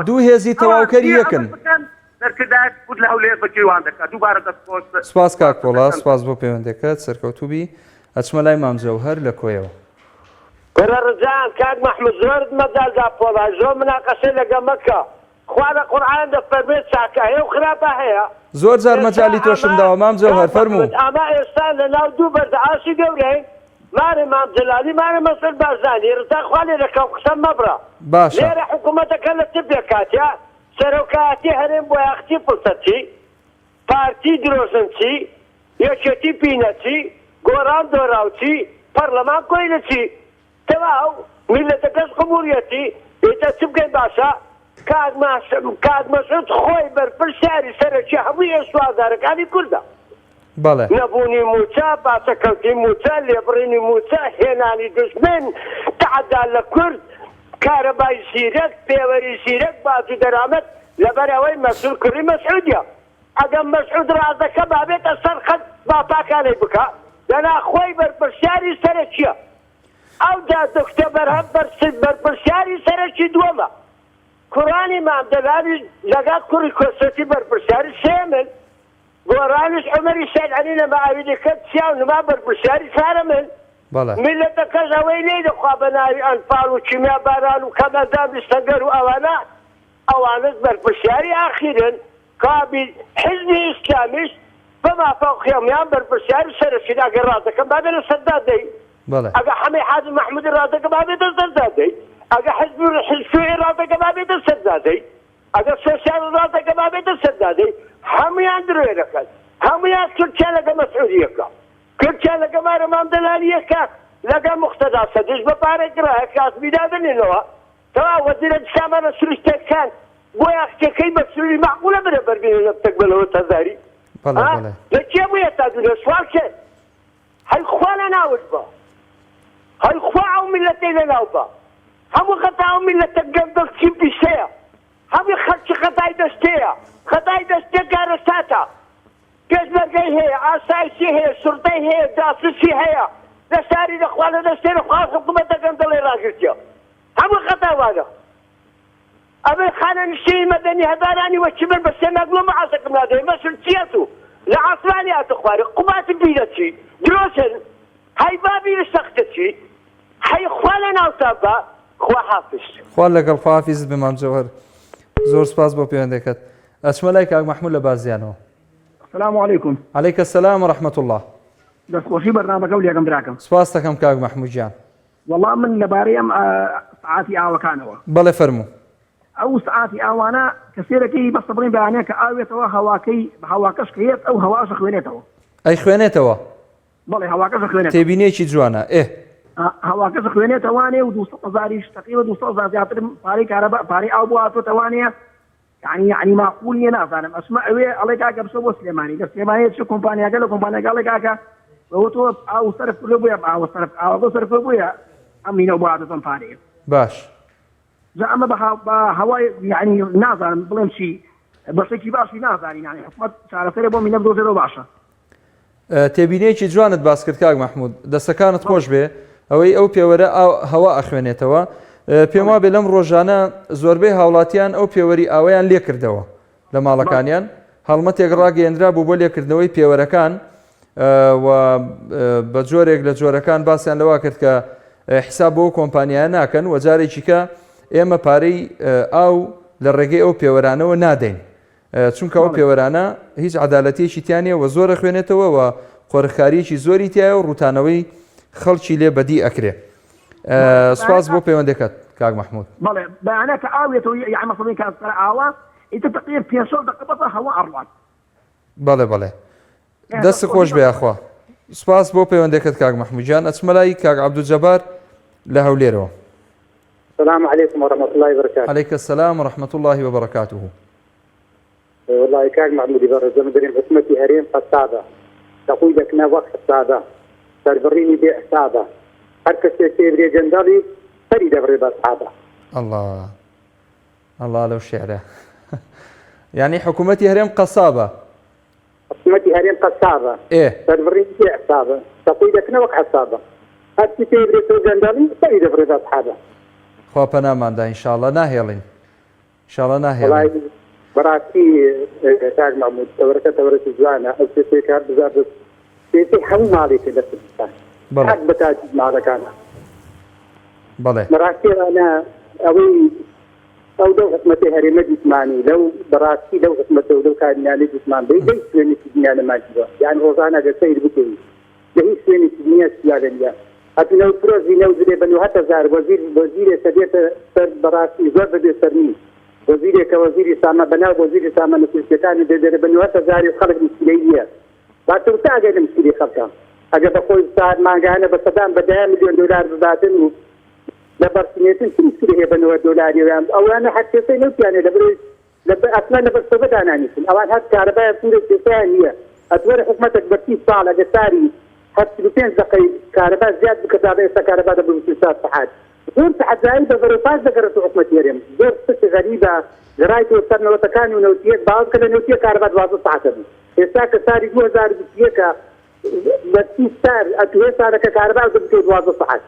Speaker 1: دوو هێزی تەواوکەری یەکن
Speaker 6: سەرکردایەت کورد لە هەولێر بەجێوان دەکات دووبارە دەستپۆست
Speaker 1: سپاس کاک پۆڵا سپاس بۆ پەیوەندەکەت سەرکەوتوبی ئەچمە لای مام جەوهەر لە کۆیەوە
Speaker 7: ڕزان کاک مەحموود زۆرت مەدالدا پۆڵا زۆر مناقەشە لەگە مەکە خوا لە قورئان دەفەرمێت چاکە هەیە و خراپە هەیە
Speaker 1: زۆر جار مەجالی تۆشم داوە مام جەوهەر فەرموو
Speaker 7: ئەمە ئێستا لە ناو دوو بەردە ئاسی گەورەی مارە مام جەلالی مارە مەسعود بارزانی ڕزا خوا لێ دەکەم قسەم مەبڕە
Speaker 1: باشە
Speaker 7: لێرە حکوومەتەکە لە چ پێکاتیا سەرۆکایەتی هەرێم بۆ یاختی پڵسەچی پارتی درۆزنچی یەکێتی پینەچی گۆران دۆراوچی پەرلەمان کۆینەچی تەواو میلەتەکەش قبوڵیەتی ئێستا چ بکەین باشە کاک مەسعود خۆی بەرپرسیاری سەرەکی هەمووی ئێسوازارەکانی کوردە نەبوونی موچە باسەکەوتی موچە لێبڕینی موچە هێنانی دژمن تعدا لە کورد کارەبای زیرەک پێوەری زیرەک باجی دەرامەت لەبەرەوەی مەسعود کوڕی مەسعودیە ئەگەم مەسعود ڕازەکە بابێتە سەر خەت باپاکانەی بکە دەنا خۆی بەرپرسیاری سەرەکیە ئەو دا دکتە بەرپرسیاری سەرەکی دووەمە کوڕانی مامدەلاوی لەگات کوڕی کۆسەتی بەرپرسیاری سێمن گۆڕانیش عومەری سەید عەلی نەماویدەکەت چیا و نما بەرپرسیاری سارە من میلەتەکەش ئەوەی لێ دەخوا بە ناوی ئەنفاڵ و کیمیا باران و کەمەندان بیستەگەر و ئەوانش بەرپرسیاری ئاخیرن کابی حزبی ئیسلامیش بەما فەوقیەمیان بەرپرسیاری سەرەکیدا ئەگەر ڕازەکەم بابێتە سەردادەی ئەگە حەمی حاجی مەحموودی ڕازەکە بابێتە سەردادەی ئەگە حزبی ڕازەکە بابێتە سەردادەی ئەگە سۆسیال ڕازەکە بابێتە سەردادەی هەمویان درۆی دەکەن هەمویان کورتیان لەگە مەسعودیەکە کورتیان لەگە مارە مامدەلاریەکە لەگەڵ مختەدا سەدش بە پارێکرا کاسبیدا بنێنەوە تەوا وەزیرە سامانە سروشتەکان بۆ یاختەکەی بە سووری معقولە برە بەربێنە لە تەکبەلەوە تەزاری لە کێ بووە تا دوو لە سوال کرد هەی خوا لە ناوت بە هەی خوا ئەو میلەتەی لە ناو بە هەموو خەتا ئەو میلەتە گەندەڵ چی پیشەیە هەمووی خەڵکی خەتای دەستەیە خەتای دەستێ گارەساتە پێشمەرگەی هەیە ئاسایشی هەیە سوڕدەی هەیە جاسوسی هەیە لە شاری دەخوا لە دەستێ لەخوا حکوومەتە گەندەڵی ڕاگرتیە هەموو خەتاوانە ئەبێ خانە نشتەی مەدەنی هەزارانی وەچی بن بە سێ مەگڵۆ مەعاسەکەم نادەی مەسول چیەت و لە عاسمانی هاتە خوارێ قوباتی بیرە چی درۆچن هەی بابی لە سەختە چی هەی خوا لە ناوتا بە خوا حافظ
Speaker 1: خوا لەگەڵ حافظ بمان جەوهەر زۆر سپاس بۆ پەیوەندەکەت ئەچمە لای کاک محمود لە بازیانەوە
Speaker 8: السلام عليكم
Speaker 1: عليك السلام ورحمة الله
Speaker 8: دەستخۆشی بەرنامەکە و لێگەم براکەم
Speaker 1: سپاس دەکەم کاک محمود گیان
Speaker 8: والله من لەبارەی ئەم سعاتی ئاوەکانەوە
Speaker 1: بەڵێ فەرموو
Speaker 8: ئەو سعاتی ئاوانە کەسێرەکەی بەستە بڵین بەیانەیە کە ئاوێتەوە هەواکەی هەواکەش کەیت ئەو هەواشە خوێنێتەوە
Speaker 1: ئەی خوێنێتەوە
Speaker 8: بەڵێ هەواکەشە خوێنێت
Speaker 1: تێبینێکی جوانە
Speaker 8: هەواکەشە خوێنێتەوانێ و 200,000 تقریبا 200,000 زیاتر پارەی کارەبا پارەی ئاو بۆ هاتوۆتەوانەیە يعني معقول ينازل اسمع وي الله كاكا بسو سليماني سليماني شو كومبانيا قال كومبانيا قال كاكا وتو او صرف لبويا او صرف لبويا امين ابو عبد الفاري
Speaker 1: باش
Speaker 8: زعما بهواي يعني نازل بلين شيء بس كي باش نازل يعني حكومه شارع سربو من نبدو زيرو باشا
Speaker 1: تێبینەیەکی جوانت باس کرد کاک محمود دەستەکانت خۆش بێ ئەوەی ئەو پێوەرە هەوا ئەخوێنێتەوە پێم وابێ لەم ڕۆژانە زۆربەی هاوڵاتیان ئەو پێوەری ئاوەیان لێ کردەوە لە ماڵەکانیان هەڵمەتێک ڕاگەیەندرا بوو بۆ لێکردنەوەی پێوەرەکان و بە جۆرێک لە جۆرەکان باسییان لەوا کرد کە حیساب بۆ کۆمپانیایە ناکەن و جارێکی کە ئێمە پارەی ئاو لە ڕێگەی ئەو پێوەرانەوە نادەین چونکە ئەو پێوەرانە هیچ عەدالەتیەکی تیانە و زۆرە خوێنێتەوە و قۆرخکاریەکی زۆری تایە و ڕوتانەوەی خەڵکی لێ بەدی ئەکرێ سپاس بۆ پەیوەندەکەت کاک محمود
Speaker 8: بەڵێ بەیانە کە ئاوێتەوە یعنی مەسەڵەن کە ئاوا ئیتر تقریبا 500 دقیقە هەوا ئەڕوات
Speaker 1: بەڵێ دەست خۆش بێ ئەخوا سپاس بۆ پەیوەندەکەت کاک محمود جان ئەچمە لای کاک عەبدولجەبار لە هەولێرەوە
Speaker 9: السلام عليكم ورحمة الله وبركاته.
Speaker 1: عليك السلام ورحمة الله وبركاته.
Speaker 9: والله كان معمودي برا مدرين حكمتي هرين قصادة تقول لك نا وقت قصادة تربريني بإحسادة هركس يسير جندالي فريد بريد أصحابه.
Speaker 1: الله لو شعره يعني حكومتي هرين قصابة.
Speaker 9: حكومتي هرين قصابة.
Speaker 1: إيه.
Speaker 9: تربريني بإحسادة تقول لك نا وقت قصادة هركس يسير جندالي فريد بريد أصحابه.
Speaker 1: خوا پەنامان إن شاء الله ناهێڵین إن شاء الله ناهێڵین
Speaker 9: بەڕاستی کاک محمود تەورەکە جوانە ئەو شتێک هەر بزار پێی هەموو ماڵێکە لە کوردستان حەق بە تاجیل ماڵەکانە
Speaker 1: بەڵێ
Speaker 9: بەڕاستیانە ئەوەی ئەو دەو حکومەتی هەرێمە دیسمانی لەو بەڕاستی لەو حکومەتە و لەو کارنیانەی دیسمان بێ هیچ شوێنێکی دنیانە ماجیوە یان ڕۆژانە ئەگەر سەیر بکەین لە هیچ شوێنێکی دنیا سیارە نیە هاتونەوە پرۆژی نەوزرێ بە 9,000 وەزیرێ سەبێتە سەر بەڕاستی زۆر بەبێ سەرنی وەزیرێکە وەزیری سامە بەناو وەزیری سامانە سروشتیەکانی دەدەرێ بە 9,000 خەڵک مسئولەی نییە باتەوتە ئەگەر لە مسئولی خەڵکە ئەگەر بە خۆی ساعت مانگانە بە سەدان بە 10 ملیۆن دۆلار بباتن و لە بەرسنێتن چ مسئولی هەیە بە 9 دۆلاریەوەیان ئەوانە هەر کێسەی نەوتیانێ ئەسڵان لە بەرسەبە دانانیسن ئەوان هەر کارەبایە پورە کێسەیان نییە ئەتوەرە حکومەتێک بە 30 ساڵ ئەگەر ساری 5 دقيقة كهرباء زيادة بكتابة كهرباء ده بمسلسلات صحات زور صحات زايدة ظروفات ذكرت حكومة يريم زور ست غريبة قرايته وصلنا وتكاني ونوتيات بعض كلا نوتية كهرباء واضح صحات إساك ساري 2000 بسيكا بسيط سار أتوه سارك كهرباء وتبكي واضح صحات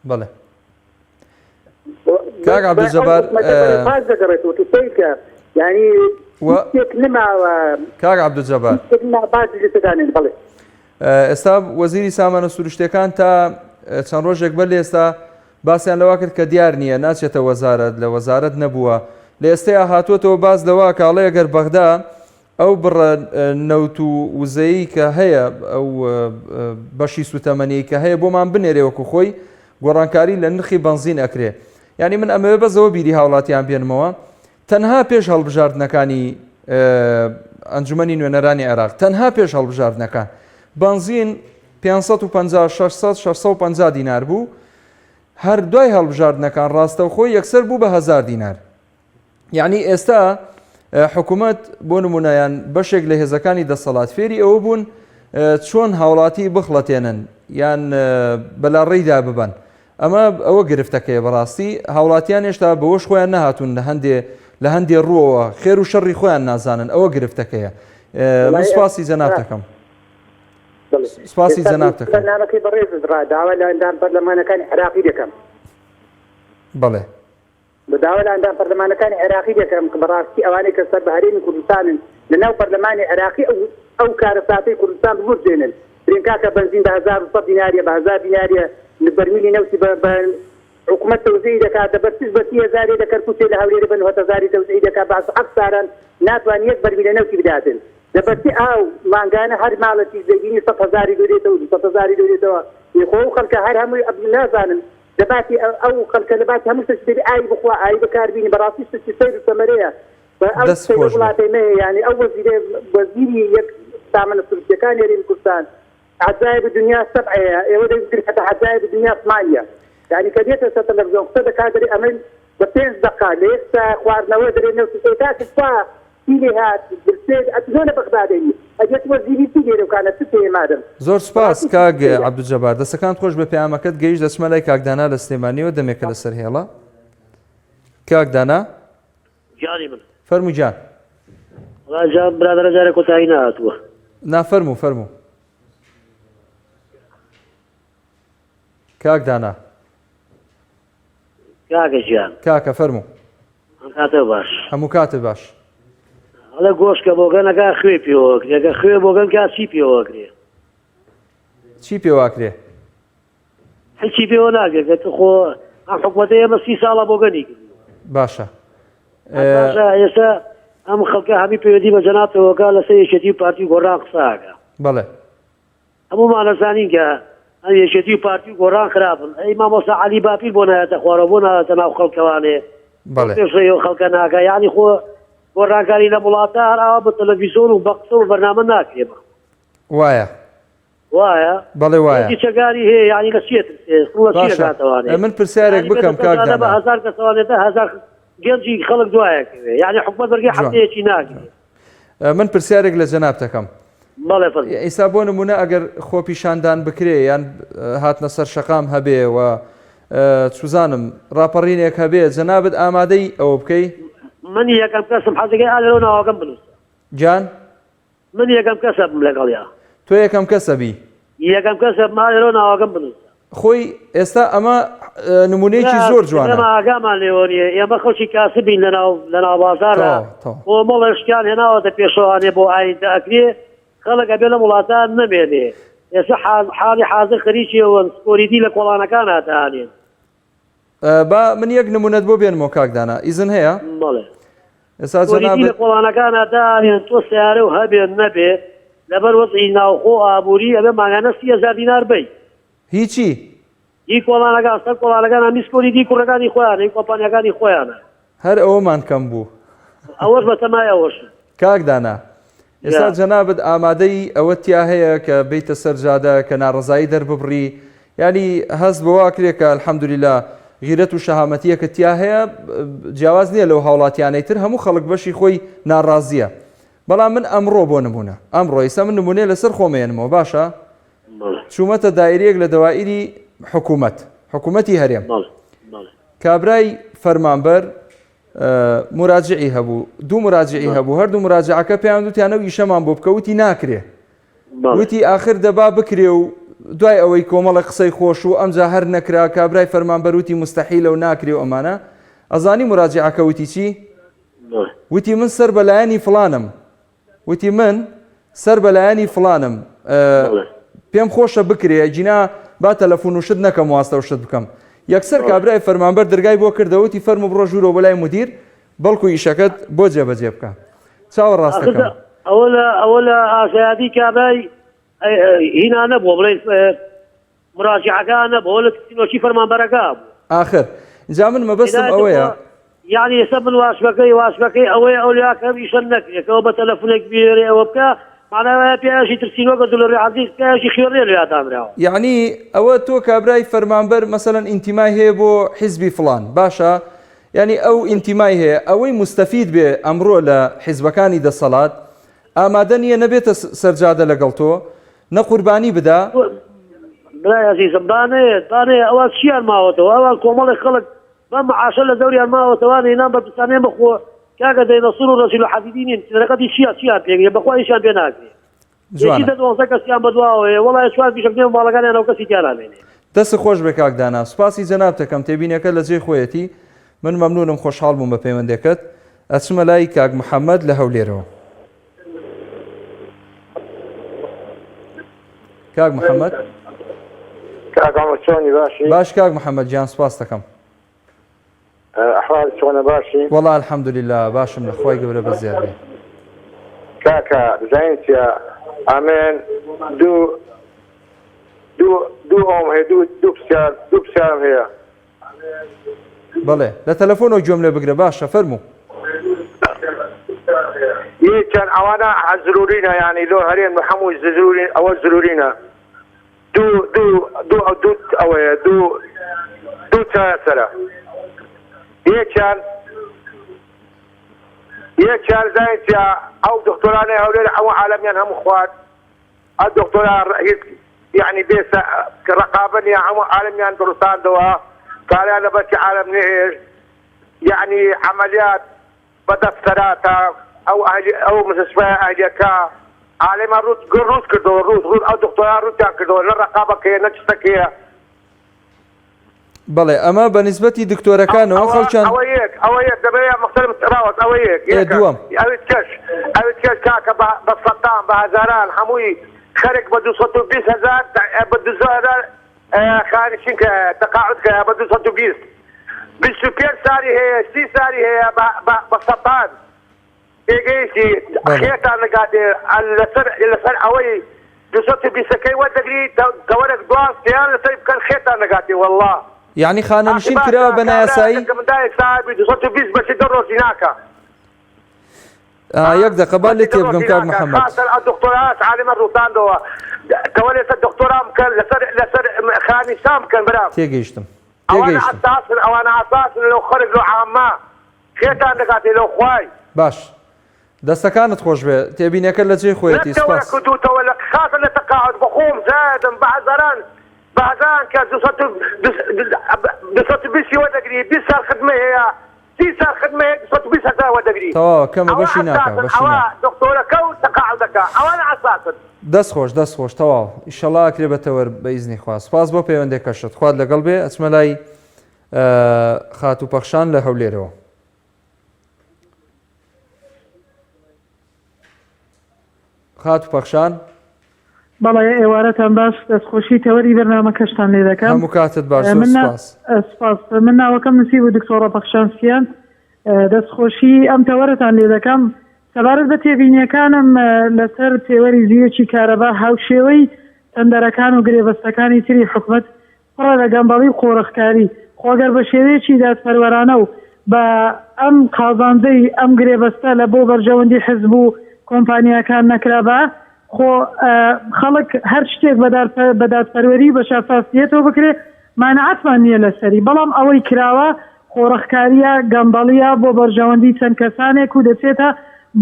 Speaker 1: بله كاك عبد الجبار
Speaker 9: ظروفات ذكرت وتسيكا يعني
Speaker 1: کاک عەبدولجەبار ئێستا وەزیری سامانە سروشتیەکان تا چەند ڕۆژێک بەر لە ئێستا باسییان لەوا کرد کە دیار نییە ناچێتە وەزارەت لە وەزارەت نەبووە لە ئێستەیە هاتوۆتەوە باز لەوا کاڵەیە گەر بەغدا ئەو بڕە نەوت و وزەیی کە هەیە ئەو بەشی سوتەمەنی کە هەیە بۆمان بنێرێ وەکو خۆی گۆڕانکاری لە نرخی بەنزین ئەکرێ یعنی من ئەمەوێ بەزەوە بیری هاوڵاتیان بێنمەوە تەنها پێش هەڵبژاردنەکانی ئەنجومەنی نوێنەرانی عێراق تەنها پێش هەڵبژاردنەکان بنزین 550 600 650 دینار بوو هەر دوای هەڵبژاردنەکان ڕاستەوخۆی یەکسەر بوو بە 1000 دینار یعنی ئێستا حکوومەت بۆ نمونایان بەشێک لە هێزەکانی دەسەڵات فێری ئەوە بوون چۆن هاوڵاتی بخڵەتێنن یان بەلاڕێیدا ببەن ئەمە ئەوە گرفتەکەیە بەڕاستی هاوڵاتیان هێشتا بەوەش خۆیان نەهاتوون لە هەندێ ڕووەوە خێر و شەڕی خۆیان نازانن ئەوە گرفتەکەیە من سپاسی جەنابتەکەم سپاسی جەنابتەکەم
Speaker 9: بەرنامەکەی بەڕێزدرا داوا لە ئەندام پەرلەمانەکانی عێراقی دەکەم
Speaker 1: بەڵێ
Speaker 9: بەداوا لە ئەندام پەرلەمانەکانی عێراقی دەکەم کە بەڕاستی ئەوانەی کە سەر بە هەرێمی کوردستانن لەناو پەرلەمانی عێراقی ئەو کارە ساتەی کوردستان بوردێنن برینکاکە بنزین 1100 دیناریە بە 1000 دیناریە بەرمیلی نەوتی بە حکوومەت تەوزیعی دەکات دەبەرسیز بە 30000 دەکەرکوتێ لە هەولێرە بن 7000 تەوزیعی دەکات بە ئەفساران ناتوان یەک بەرمیلە نەوتی بداتن دەبەرسی ئاو مانگانە هەر ماڵەتی زەگینی 100000 دورێتەوە 100000 دورێتەوە خۆ و خەڵکە هەر هەمووی نازانن دەباتی ئەو خەڵکە لەباتی هەموو شتێکی ئای بخوا ئای بەکاربینی بەڕاستی شتی سەیر و سەمەرەیە ئەو وڵاتی نەیە یعنی ئەو وەزیری یەک سامانە سروشتەکانی هەرێمی کوردستان عجائب الدنيا سبعة يودي حتى عجائب الدنيا ثمانية يعني كديت ستلفزيون قصد كادري أمن بتنز دقة ليس خوارنا ودري إنه تسيتات الصا فيها بالسيد أتزون بغدادي أجت وزيري تيجي وكانت تسير مادم
Speaker 1: زور سپاس کاگ عبدالجبار دەسەکان خۆش بە پەیامەکەت گەیشت دەچمە لای کاکدانا لە سلێمانی و دەمێکە لەسەر هێڵە کاکدانا
Speaker 10: جانی من
Speaker 1: فەرموو جان
Speaker 10: جان برادر جارێ کۆتایی نهاتووە
Speaker 1: نافەرموو فەرموو کاکدانا
Speaker 10: کاکە ژیان
Speaker 1: کاکە فەرموو
Speaker 10: کاتە باش
Speaker 1: هەموو کاتت باش
Speaker 10: هەڵە گۆشکە بۆگەنەکە خوێ پێوەکرێ ئەگە خوێ بۆگەن کا چی پێوەکرێ
Speaker 1: چی پێواکرێ
Speaker 10: هیچی پێوە ناگرێت کە خۆ ئەم حکوومەتە ئێمە 30 ساڵە بۆگەنی کردو
Speaker 1: باشە
Speaker 10: ئێستا ئەم خەڵکە هەمی پەیوەندی بە جەنابەوەکە لەسەر یەکێتی و پارتی گۆڕان قساکە
Speaker 1: بەڵێ
Speaker 10: هەموومان دەزانین کە ئەم یەکێتی و پارتی و گۆڕان خراپن ئەی مامۆستا عەلی باپیر بۆ نایەتە خوارەوە بۆ نایەتە ناو خەڵکەوانێ پێشەوە خەڵکە ناکە یعنی خۆ گۆڕانکاری لە وڵاتە هەر ئاوا بە تەلەڤیزۆن و بە قسە و بەرنامە ناکرێ
Speaker 1: وایە
Speaker 10: وایە
Speaker 1: بەڵێ وایە
Speaker 10: چەگاری هەیە یعنی لە چێتوانێت
Speaker 1: من پرسیارێک بکەم کاکدانا
Speaker 10: بە 1000 کەسەوانێتە 1000 گەنجی خەڵک دوایەکەوێ یعنی حکومەت بەرگی هەفتەیەکی ناگرێت
Speaker 1: من پرسیارێک لە جەنابتەکەم
Speaker 10: بەڵێ فەرموو
Speaker 1: ئێستا بۆ نمونە ئەگەر خۆپیشاندان بکرێ یان هاتنە سەر شەقام هەبێ و چوزانم ڕاپەڕینێک هەبێ جەنابەت ئامادەی ئەوە بکەی
Speaker 10: من یەکەم کەسم حەزەکەی ئالەوە ناوەکەم بنووسە
Speaker 1: جان
Speaker 10: من یەکەم کەسە بم لەگەڵیا
Speaker 1: تۆ یەکەم کەسە بی
Speaker 10: یەکەم کەسە مالەوە ناوەکەم بنووسە
Speaker 1: خۆی ئێستا ئەمە نمونەیەکی زۆر جوانە
Speaker 10: ئێمە ئاگامان لێوەریە ئێمە خەڵکی کاسبین لەناو بازارە بۆ مەڵە شتیان هێناوەتە پێشەوانێ بۆ ئایندا ئەکرێ خەڵک ئەبێ لە وڵاتان نەمێنێ ئێستا حاڵی حاضر خەریکیەوە سکۆریتی لە کۆڵانەکان هاتانێن
Speaker 1: با من یەک نمونەت بۆ بێنمەوە کاکدانا ئیزن هەیە
Speaker 10: بەڵێ
Speaker 1: ئێستا
Speaker 10: سکۆریتی لە کۆڵانەکان هاتانێن تۆ سیارە و هەبێن نەبێ لەبەر وەزعی ناوخۆ ئابووری ئەبێ ماگانە 30000 دینار بی
Speaker 1: هیچی
Speaker 10: هی کۆڵانەکان سەر کۆڵانەکان هەمی سکۆریتی کوڕەکانی خۆیانە هی کۆمپانیەکانی خۆیانە
Speaker 1: هەر ئەوەمان کەم بوو
Speaker 10: ئەوەش بەتەمای ئەوەش
Speaker 1: کاکدانا ئێستا جەنابەت ئامادەی ئەوە تیا هەیە کە بیتە سەر جادە کە ناڕزایی دەرببڕی ینی هەست بەوا کرێت کە الحەمدولیلا غیرەت و شەهامەتیە کە تیا هەیە جیاواز نییە لەو هاوڵاتیانەی تر هەموو خەڵک بەشی خۆی ناڕازیە بەڵام من ئەمڕۆ بۆ نمونە ئەمڕۆ ئێستا من نمونێ لەسەر خۆمێنمەوە باشە چوومەتە دایرەیەک لە دەوائری حکوومەتی هەرێم کابرای فەرمانبەر مراجعی هەبوو دوو مراجعی هەبوو هەردوو مراجعەکە پێیان دوتیانە ئیشەمان بۆ بکەوتی ناکرێ وتی آخر دەبا بکرێ و دوای ئەوەی کۆمەڵە قسەی خۆش و ئەمجا هەر نەکرا کابرای فەرمانبەر وتی مستەحیلە و ناکرێ و ئەمانە ئەزانی مراجعەکە وتی چی وتی من سەر بەلایەنی فڵانم وتی من سەر بەلایەنی فڵانم پێم خۆشە بکرێ جینا با تەلەفۆن و شت نەکەم واستە و شت بکەم یەکسەر کابرای فەرمانبەر دەرگای بۆ کردەوەتی فەرموو بڕۆ ژوورەوە بەلای مدیر بەڵکو ئیشەکەت بۆ جێبەجێ بکە چاوە ڕاستەکەم
Speaker 10: ئەوە لە ئاسایەتی کابرای هینا نەبووە بڵێ مراجعەکان نەبووە لە تکنۆکی فەرمانبەرەکە بوو
Speaker 1: ئاخر جا من مەبەستم ئەوەیە
Speaker 10: یعنی ئێستا من واسبەکەی ئەوەیە ئەولیا کە ئیشە نەکرێتەوە بە تەلەفۆنێک بێرێ ئەوە بکە معناها بياشي ترسينوك دولار عزيز بياشي خيوري لي هذا
Speaker 1: يعني أو تو كابراي فرمانبر مثلا انتماء هي بو حزبي فلان باشا يعني أو انتماء هي أو مستفيد بأمره لحزبكاني دا الصلاة آمادنية نبيت سرجادة لقلتو نقرباني بدا
Speaker 10: لا يا سيدي باني أول شيء الماوتو أول كومال خلق ما عاشر لدوري الماوتو أنا ينام ببستاني مخو كاكا دي نصور رسول الحديدين تلقى دي شيء بيجي بقوا إيشان بيناك
Speaker 1: جوانا
Speaker 10: كده دوزك سيام بدواوي والله شوال في شكل مالكاني أنا وكسي جانا مني
Speaker 1: دەست خۆش بێکاک دانا سوپاسی جەنابتەکەم تێبینیەکە لە جێ خۆیەتی من مەمنونم خۆشحاڵ بووم بە پەیوەندێکت ئەچمە لای کاک محەممەد لە هەولێرەوە کاک محەممەد
Speaker 5: چۆنی باشی
Speaker 1: باش کاک محەممەد گیان سوپاس دەکەم
Speaker 5: ئەحوال چۆنە باشی
Speaker 1: وەڵا الحەمدولله باشم لە خۆی گەورە بە زیاد بێ
Speaker 5: کاکە بزانیتە ئەمێن دوو ئەوم هەیە دوو پرسیارم هەیە
Speaker 1: بەڵێ لە تەلەفۆنەوە گوێم لێ بگرە باشە فەرموو
Speaker 5: یەکیان ئەوانە زرورینە یعنی لۆ هەرێن هەمووی زرورین ئەوە زرورینە دوو چارەسەرە یەکیان زانیتە ئەو دکتۆرانەی هەولێر هەموو عالەمیان هەموو خوارد ئەو دکتۆران يعني بيس رقابني عالميان دروسان دوا قال انا بس عالم نهج يعني عمليات بدات ثلاثه او مستشفى اهليكا عالم روت كدو روت او دكتور روت كدو الرقابه كي نتشتكي
Speaker 1: بەڵێ ئەمە بە نسبەتی دکتۆرەکانەوە خەڵکیان
Speaker 5: ئەوەیەک دەبێت مختلف ڕاوەت ئەوەیەک
Speaker 1: دووەم
Speaker 5: ئەوت کەش کاکە بە سەدان بە هەزاران هەمووی خرج بده 220,000 بده 200,000 خارجين كتقاعد بده 220 بالسكر ساري هي سي ساري هي بسطان ايجي خيط انا قاعد السر اوي 220 كي ودغري تورق دواس يعني طيب كان خيط انا قاعد والله
Speaker 1: يعني خانشين كراوه بناساي
Speaker 5: من دايك صاحب 220 بس يدرس هناك
Speaker 1: يك دقيقة اللي تبقى كاك محمد
Speaker 5: الدكتوراه عالم الروتان دوا توليت الدكتوراه مكان لسر خاني سام كان برام
Speaker 1: تيجيشتم
Speaker 5: انا اساس لو خرج له عامه خيت عندك لو خواي
Speaker 1: باش دەستەکانت خۆش بێ تێبینەکە لە جێ خۆیەتی سپاس
Speaker 5: ولا خاصة التقاعد بخوم زاد بعزان كان 220 ودقري 20 سال خدمه هي 6 سال خدمه 220,000 ودقري
Speaker 1: تەواو کەمە بەشی ناکە
Speaker 5: دکتۆرە کەوت تقاعدەکە ئەوانە ئاساسن
Speaker 1: دەست خۆش تەواو ئیشەڵا ئەکرێ بەتەوە بە ئیزنی خوا سپاس بۆ پەیوەندێکەشت خوات لەگەڵ بێ ئەچمە لای خاتوپەخشان لە هەولێرەوە خاتوپەخشان
Speaker 11: بەڵێ ئێوارەتان باش دەستخۆشی تەوەری بەرنامەکەشتان لێ دەکەم
Speaker 1: هەموو کاتت باش
Speaker 11: سپاس من ناوەکەم نسیب و دکتۆرە پەخشانسیان دەستخۆشی ئەم تەوەرتان لێ دەکەم سەبارەت بە تێبینیەکانم لەسەر تێوەری زیرەکی کارەبا هاوشێوەی تەندەرەکان و گرێبەستەکانی تری حکومەت پڕە لە گەمبەڵی و خۆڕەخکاری خۆگەر بە شێوەیەکی دادپەروەرانە و بە ئەم قازانجەی ئەم گرێبەستە لە بۆ بەرژەوەندی حزب و کۆمپانیاکان نەکرابە خۆ خەڵک هەر شتێک بە دادپەروەری بە شافافیەتەوە بکرێ مانەعەتمان نییە لەسەری بەڵام ئەوەی کراوە خۆڕەخکاریە گەمبەڵیە بۆ بەرژەوەندی چەند کەسانێک و دەچێتە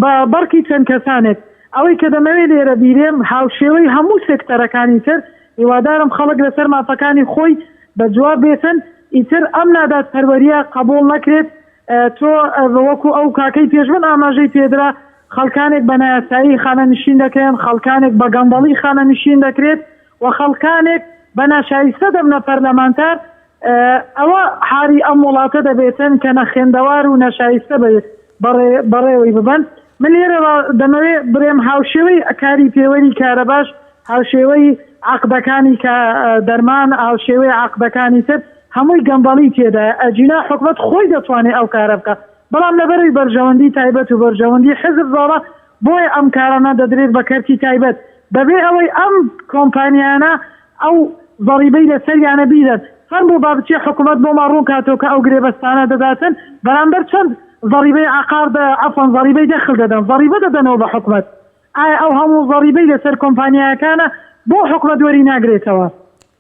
Speaker 11: بە بەڕکی چەند کەسانێک ئەوەی کە دەمەوێت لێرە بیرێم هاوشێوەی هەموو سێکتەرەکانی تر هیوادارم خەڵک لەسەر مافەکانی خۆی بە جواب بێتن ئیتر ئەم نادادپەروەریە قبول نەکرێت تۆ وەکو ئەو کاکەی پێشبن ئاماژەی پێدرا خەڵکانێک بە نایاسایی خانە نشین دەکەن خەڵکانێک بە گەمبەڵی خانە نشین دەکرێت و خەڵکانێک بە ناشایستە دەبنە پەرلەمانتار ئەوە حاری ئەم وڵاتە دەبێتن کە نەخێندەوار و نەشایستە بەڕێوەی ببن من لێرە دەمەوێت برێم هاوشێوەی کاری پێوەری کارەباش هاوشێوەی عقدەکانی کە دەرمان هاوشێوەی عقدەکانی تر هەمووی گەمبەڵی تێدایە ئەجینا حکومەت خۆی دەتوانێت ئەو کارە بکە بەڵام لەبەروی بەرژەوەندی تایبەت و بەرژەوەندی حزب زۆرە بۆیە ئەم کارانە دەدرێت بە کەرتی تایبەت دەبێ ئەوەی ئەم کۆمپانیانە ئەو ضەریبەی لەسەریانە بیدەن هەر بۆ بابچی حکومەت بۆ ماڕوون کاتەوە کە ئەو گرێبەستانە دەداتن بەرامبەر چەند ضەریبەی عقار عەفوەن ضەریبەی دەخل دەدەن ضەریبە دەدەنەوە بە حکومەت ئایا ئەو هەموو زەریبەی لەسەر کۆمپانیاکانە بۆ حکومەت وەری ناگرێتەوە؟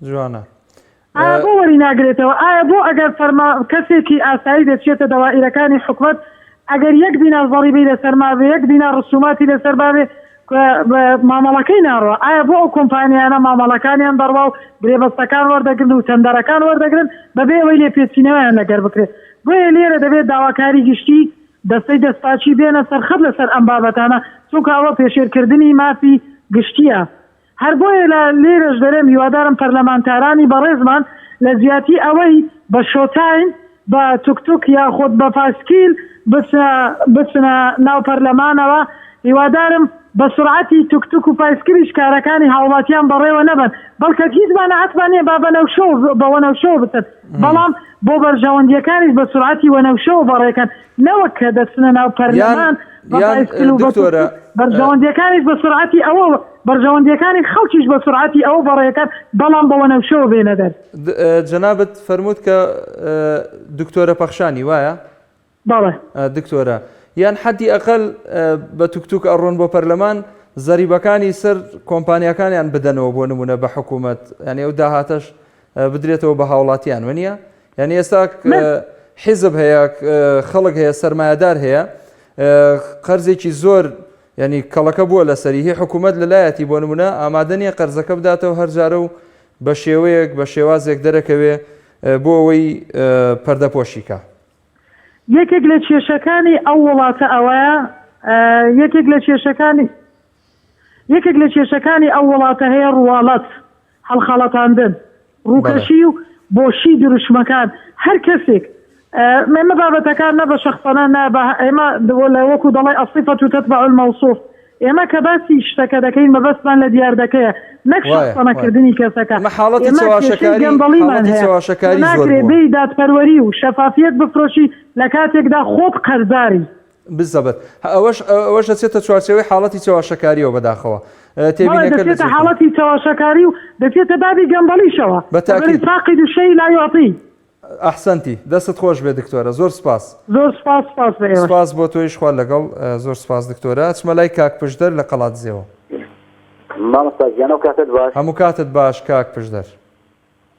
Speaker 1: جوانە.
Speaker 11: ئایا بۆ وەری ناگرێتەوە؟ ئایا بۆ ئەگەر کەسێکی ئاسایی دەچێتە دەوائیرەکانی حکومەت ئەگەر 1 دینار زەریبەی لەسەر مابێ 1 دینار ڕسوماتی لەسەر بابێ مامەڵەکەی ناڕوە؟ ئایا بۆ ئەو کۆمپانیانە مامەڵەکانیان دەڕوا و برێبەستەکان وەردەگرن و تەندەرەکان وەردەگرن بەبێ ئەوەی لێ پێچینەوەیان لەگەر بکرێت؟ بۆیە لێرە دەبێت داواکاری گشتی دەستەی دەستپاچی بێنە سەرخەت لەسەر ئەم بابەتانە، چونکە ئەوە پێشێرکردنی مافی گشتیە. هەر بۆیە لە لێرەش دەرێم هیوادارم پەرلەمانتارانی بەڕێزمان لە زیاتی ئەوەی بە شۆتاین بە توکتوک یاخۆت بە پاسکیل بچنە ناو پەرلەمانەوە، هیوادارم بە سرعەتی توکتوک و پایسکریش کارەکانی هاوڵاتیان بەڕێوە نەبن، بەڵکە هیچمان حەتمانە با بە وەنەوشەوە بچن، بەڵام بۆ بەرژەوەندیەکانیش بە سرعەتی وەنەوشەوە بەڕێکەن، نەوەک کە دەچنە ناو پەرلەمان بەرژەوەندیەکانیش بە سرعەتی ئەوە بەرژەوەندیەکانی خەڵکیش بە سرعەتی ئەوە بەڕێکەن، بەڵام بە وەنەوشەوە بێنە دەر.
Speaker 1: جەنابەت فەرمووت کە دکتۆرە پەخشانی وایە؟
Speaker 11: بەڵێ
Speaker 1: دکتۆرە، یان حەدی ئەقل بە توکتوک ئەڕۆن بۆ پەرلەمان زەریبەکانی سەر کۆمپانیەکانیان بدەنەوە بۆ نمونە بە حکوومەت، یعنی ئەو داهاتەش بدرێتەوە بە هاوڵاتیان وەنیە؟ یعنی ئێستا حیزب هەیە، خەڵک هەیە، سەرمایەدار هەیە، قەرزێکی زۆر ینی کەڵەکە بووە لەسەری، هی حکوومەت لەلایەتی بۆ نمونە ئامادە نیە قەرزەکە بداتەوە هەر جارە و بە شێوەیەک بە شێوازێک دەرەکەوێ بۆ ئەوەی پەردەپۆشیکە.
Speaker 11: یەکێک لە کێشەکانی ئەو وڵاتە ئەوەیە، یەکێک لە کێشەکانی ئەو وڵاتە هەیە ڕواڵەت، هەڵخەڵەتاندن، ڕووکەشی و بۆشی دروشمەکان. هەر کەسێک ئێمە بابەتەکان نە بە شەخصانە ئێمە لە وەکو دەڵی ئەصیفەت و تەتبع المەوصوف، ئێمە کە باسی شتەکە دەکەین مەبەستمان لە دیاردەکەیە نەک شەخصانەکردنی کەسەکە. ناکرێت بێی دادپەروەری و شەفافیت بفرۆشی لە کاتێکدا خۆت قەرزداری.
Speaker 1: بالضبط، ئەوەش دەچێتە چوارچێوەی حاڵەتی چاواشەکاریەوە بەداخەوە،
Speaker 11: دەچێتە حاڵەتی چاواشەکاری و دەچێتە بابی گەمبەڵیشەوە، فاقد الشەی لا یعطی.
Speaker 1: ئەحسەنتی، دەستت خۆش بێ دکتۆرە، زۆر سپاس.
Speaker 11: زۆر سپاس.
Speaker 1: سپاس بۆ تۆیش، خوا لەگەڵ، زۆر سپاس دکتۆرە. چمە لای کاک پشدەر لە قەڵات زێوە.
Speaker 12: مامۆستا گیانە و کاتت باش.
Speaker 1: هەموو کاتت باش کاک پشدەر.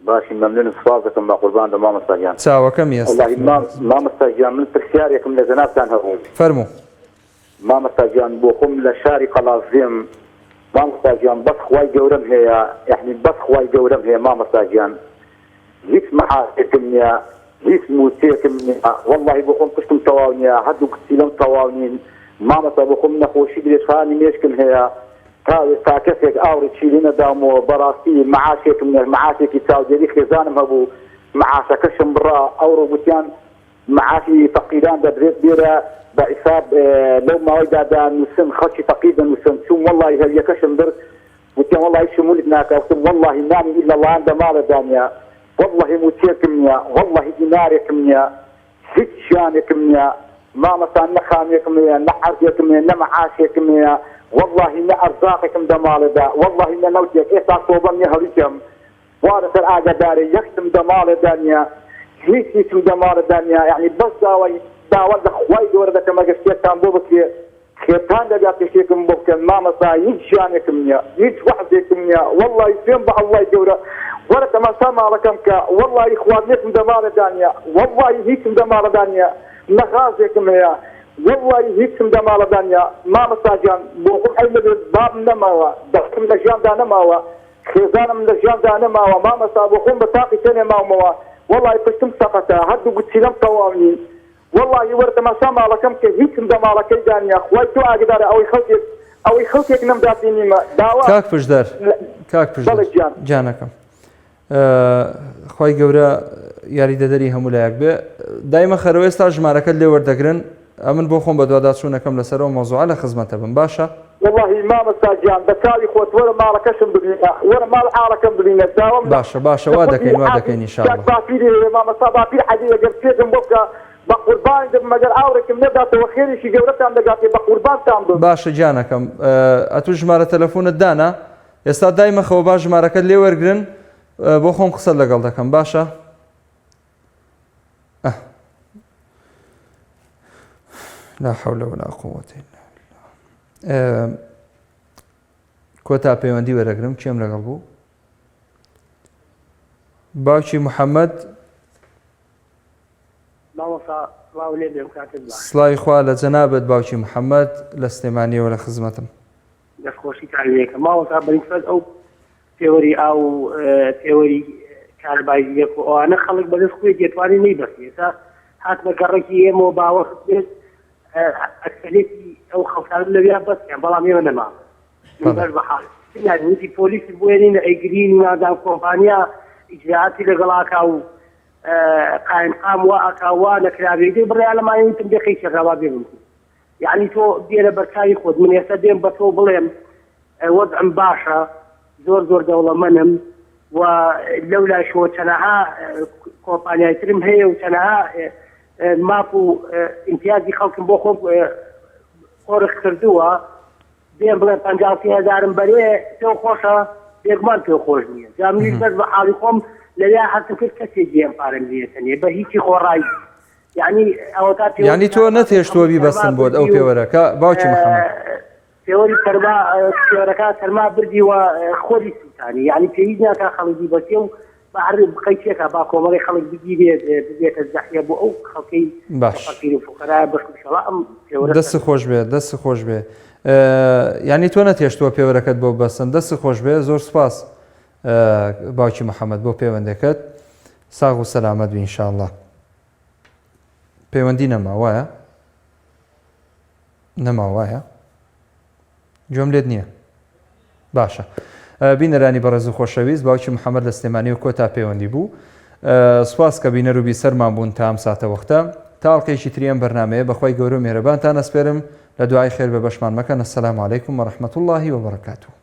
Speaker 12: باشی مەمنون و سپاس دەکەم بە قوربان دە مامۆستا گیان.
Speaker 1: چاوەکەمی ئێستا.
Speaker 12: مامۆستا گیان من پرسیارێکم لە جەنابتان هەبوو.
Speaker 1: فەرموو.
Speaker 12: مامۆستا گیان بۆ خۆم لە شاری قەڵازێم، مامۆستا گیان بەس خوای گەورەم هەیە، یعنی بەس خوای گەورەم هەیە مامۆستا گیان، هیچ مەحاسێکم نییە، هیچ موچێکم نییە، وەڵڵاهی بۆ خۆم پشتم تەواو نییە، هەردوو کچیلەم تەواو نین، مامۆستا بۆ خۆم نەخۆشی درێژخانی مێشکم هەیە، تا کەسێک ئاوری چیری نەدامەوە، بەڕاستی مەعاشێکم نییە، مەعاشێکی چاودێری خێزانم هەبوو، مەعاشەکەشم بڕا، ئەوڕۆ گوتیان مەعاشی فەقیران دەدرێت بێرە بە حیساب لەو ماوەیدا دانووسن، خەڵکی فەقیر دەنووسن، چوون وەڵڵاهی هەریەکەشم برد، گوتیان وەڵڵاهی شمولیت ناکە، وتم وەڵڵاهی نامی ئیلا اللهیان دەماڵە دانیا، والله موتيكم يا والله ديناركم يا هيك شانكم يا ما مثلا نخاميكم يا نعرفكم يا نمعاشكم يا والله نأرزاقكم دمال دا والله نوتيك إيه صوبا يهريكم وارث الآجا داري يختم دمال دانيا هيك يسم دمال دانيا يعني بس داوى خواي دورة كما قلت كان بوبك خيطان دا بيعطيكم بوبك ما مثلا هيك شانكم يا هيك وحدكم يا والله يسم الله يدورة ورقة ما سامع لكمك والله إخوانكم دمار دانيا والله هيكم دمار دانيا نغازكم هي والله هيكم دمار دانيا ما مساجان بوقم أي مدر باب نماوا دخم لجان دانا ماوا خزان من لجان دانا ماوا ما مسا بوقم بطاقي تاني ماوا والله فشتم سقطا هدو قلت لم طوامين والله ورقة ما سامع لكمك هيكم دمار دانيا خواتو أقدر أو يخلقك نمداتيني ما داوا
Speaker 1: كاك فجدار جانكم خی گەورە یاریدەدەری هەموو لایەک بێ دایمە خەرەوە ئێستا ژمارەکەت لێ وەردەگرن ئەمن بۆ خۆم بە دوواداچوونەکەم لەسەرەوە مۆزوعە لە خزمەتە بم باشە
Speaker 12: والله مامۆستا گیان بەکاری خۆت وەرە ماڵەکەشم ببینە وەرە ماڵ ئاڵەکەم ببینە داوام
Speaker 1: باشە وا دەکەین ئینشاءڵڵا
Speaker 12: باپیری مامۆستا باپیر حەدی ئەگەر پێدم بۆ بکە بە قوربان دەبم مەگەر ئاورێکم نەداتەوە خێریشی گەورەتان دەگاتێ بە قوربانتان بم
Speaker 1: باشە گیانەکەم ئەتوو ژمارە تەلەفۆنت دانا ئێستا دایمەخەوە باش ژمارەکەت لێ وەرگرن بۆ خۆم قسە لەگەڵ دەکەم باشە لا حول ولا قوة إلا بالله کۆتا پەیوەندی وەرەگرم کێم لەگەڵ بوو باوکی محەممەد سڵای خوا لە جەنابەت باوکی محەممەد لە سلێمانیەوە لە خزمەتم
Speaker 13: دەستخۆشی کارێکە ماوەسا بەنسبەت ئەو پێوەری ئاو پێوەری کارباییەک و ئەوانە خەڵک بەدەست خۆی دێتوانێت نەیبەخێت ئێستا هاتمە گەڕێکی ئێمەوە باوەخت بێت ئەکسەرێتی ئەو خەڵکان لەویا بەستیان بەڵام ئێمە نەما بەر بەحاڵ وتی پۆلیس بوێنین ئەیگرین و نادام کۆمپانیا ئیجراعاتی لەگەڵاکا و قایم وا ئاکاوا نەکرابێتی بڕیا لەمانیتم دەکەی چێڕاوا بێبم یعنی تۆ بێرە بەرچاوی خۆت من ئێستا دێم بە تۆ بڵێم وەزعم باشە زۆر زۆر دەوڵەمەنم و لەو لاشەوە چەنەها کۆمپانیای ترم هەیە و چەنەها ماپ و ئیمتیازی خەڵکم بۆ خۆم خۆرخ کردووە دێم بڵێ 50,000 بەرێ پێ خۆشە بێگومان پێ خۆش نییە جامنیش بەس بە حاڵی خۆم لەوێ حەزم کرد کەسێک گێم پارەم لێتەنێ بە هیچی خۆڕایی یعنی ئەوە تا
Speaker 1: یعنی تۆ نەتێشتووە بیبەستن بۆت ئەو پێوەرەکە باوکی محەممەد
Speaker 13: پێوەری سەرما پێوەرەکە سەرما بردیوە خۆری سووتانی یعنی پێویست ناکە خەڵکی بەسێ و بەعرض بقەیتێکە با کۆمەڵی خەڵک بگیرێت ببێتە زەحیە بۆ ئەو خەڵکەی فەقیر و فوقەرا بەشکوشەڵا ئەم پێوەرە
Speaker 1: دەست خۆش بێ دەست خۆش بێ یعنی تۆ نەتێشتووە پێوەرەکەت بۆ بەسن دەست خۆش بێ زۆر سپاس باوکی محەممەد بۆ پەیوەندەکەت ساغ و سەلامەت بی ئینشاءڵڵا پەیوەندی نەما وایە نەما وایە گوێم لێت نییە باشە بینەرانی بەڕێز و خۆشەویست باوکی محەممەد لە سلێمانی و کۆتا پەیوەندی بوو سوپاس کە بینەر و بیسەرمان بوون تا ئەم ساتە وەختە تاڵقێکی تریان بەرنمەیە بەخوای گەورە و مێرەبانتان ئەسپێرم لە دوای خێر بە بەشمان مەکەن. السلام عەلەیکم وەڕەحمەتوڵڵاهی وەبەرەکاتوه.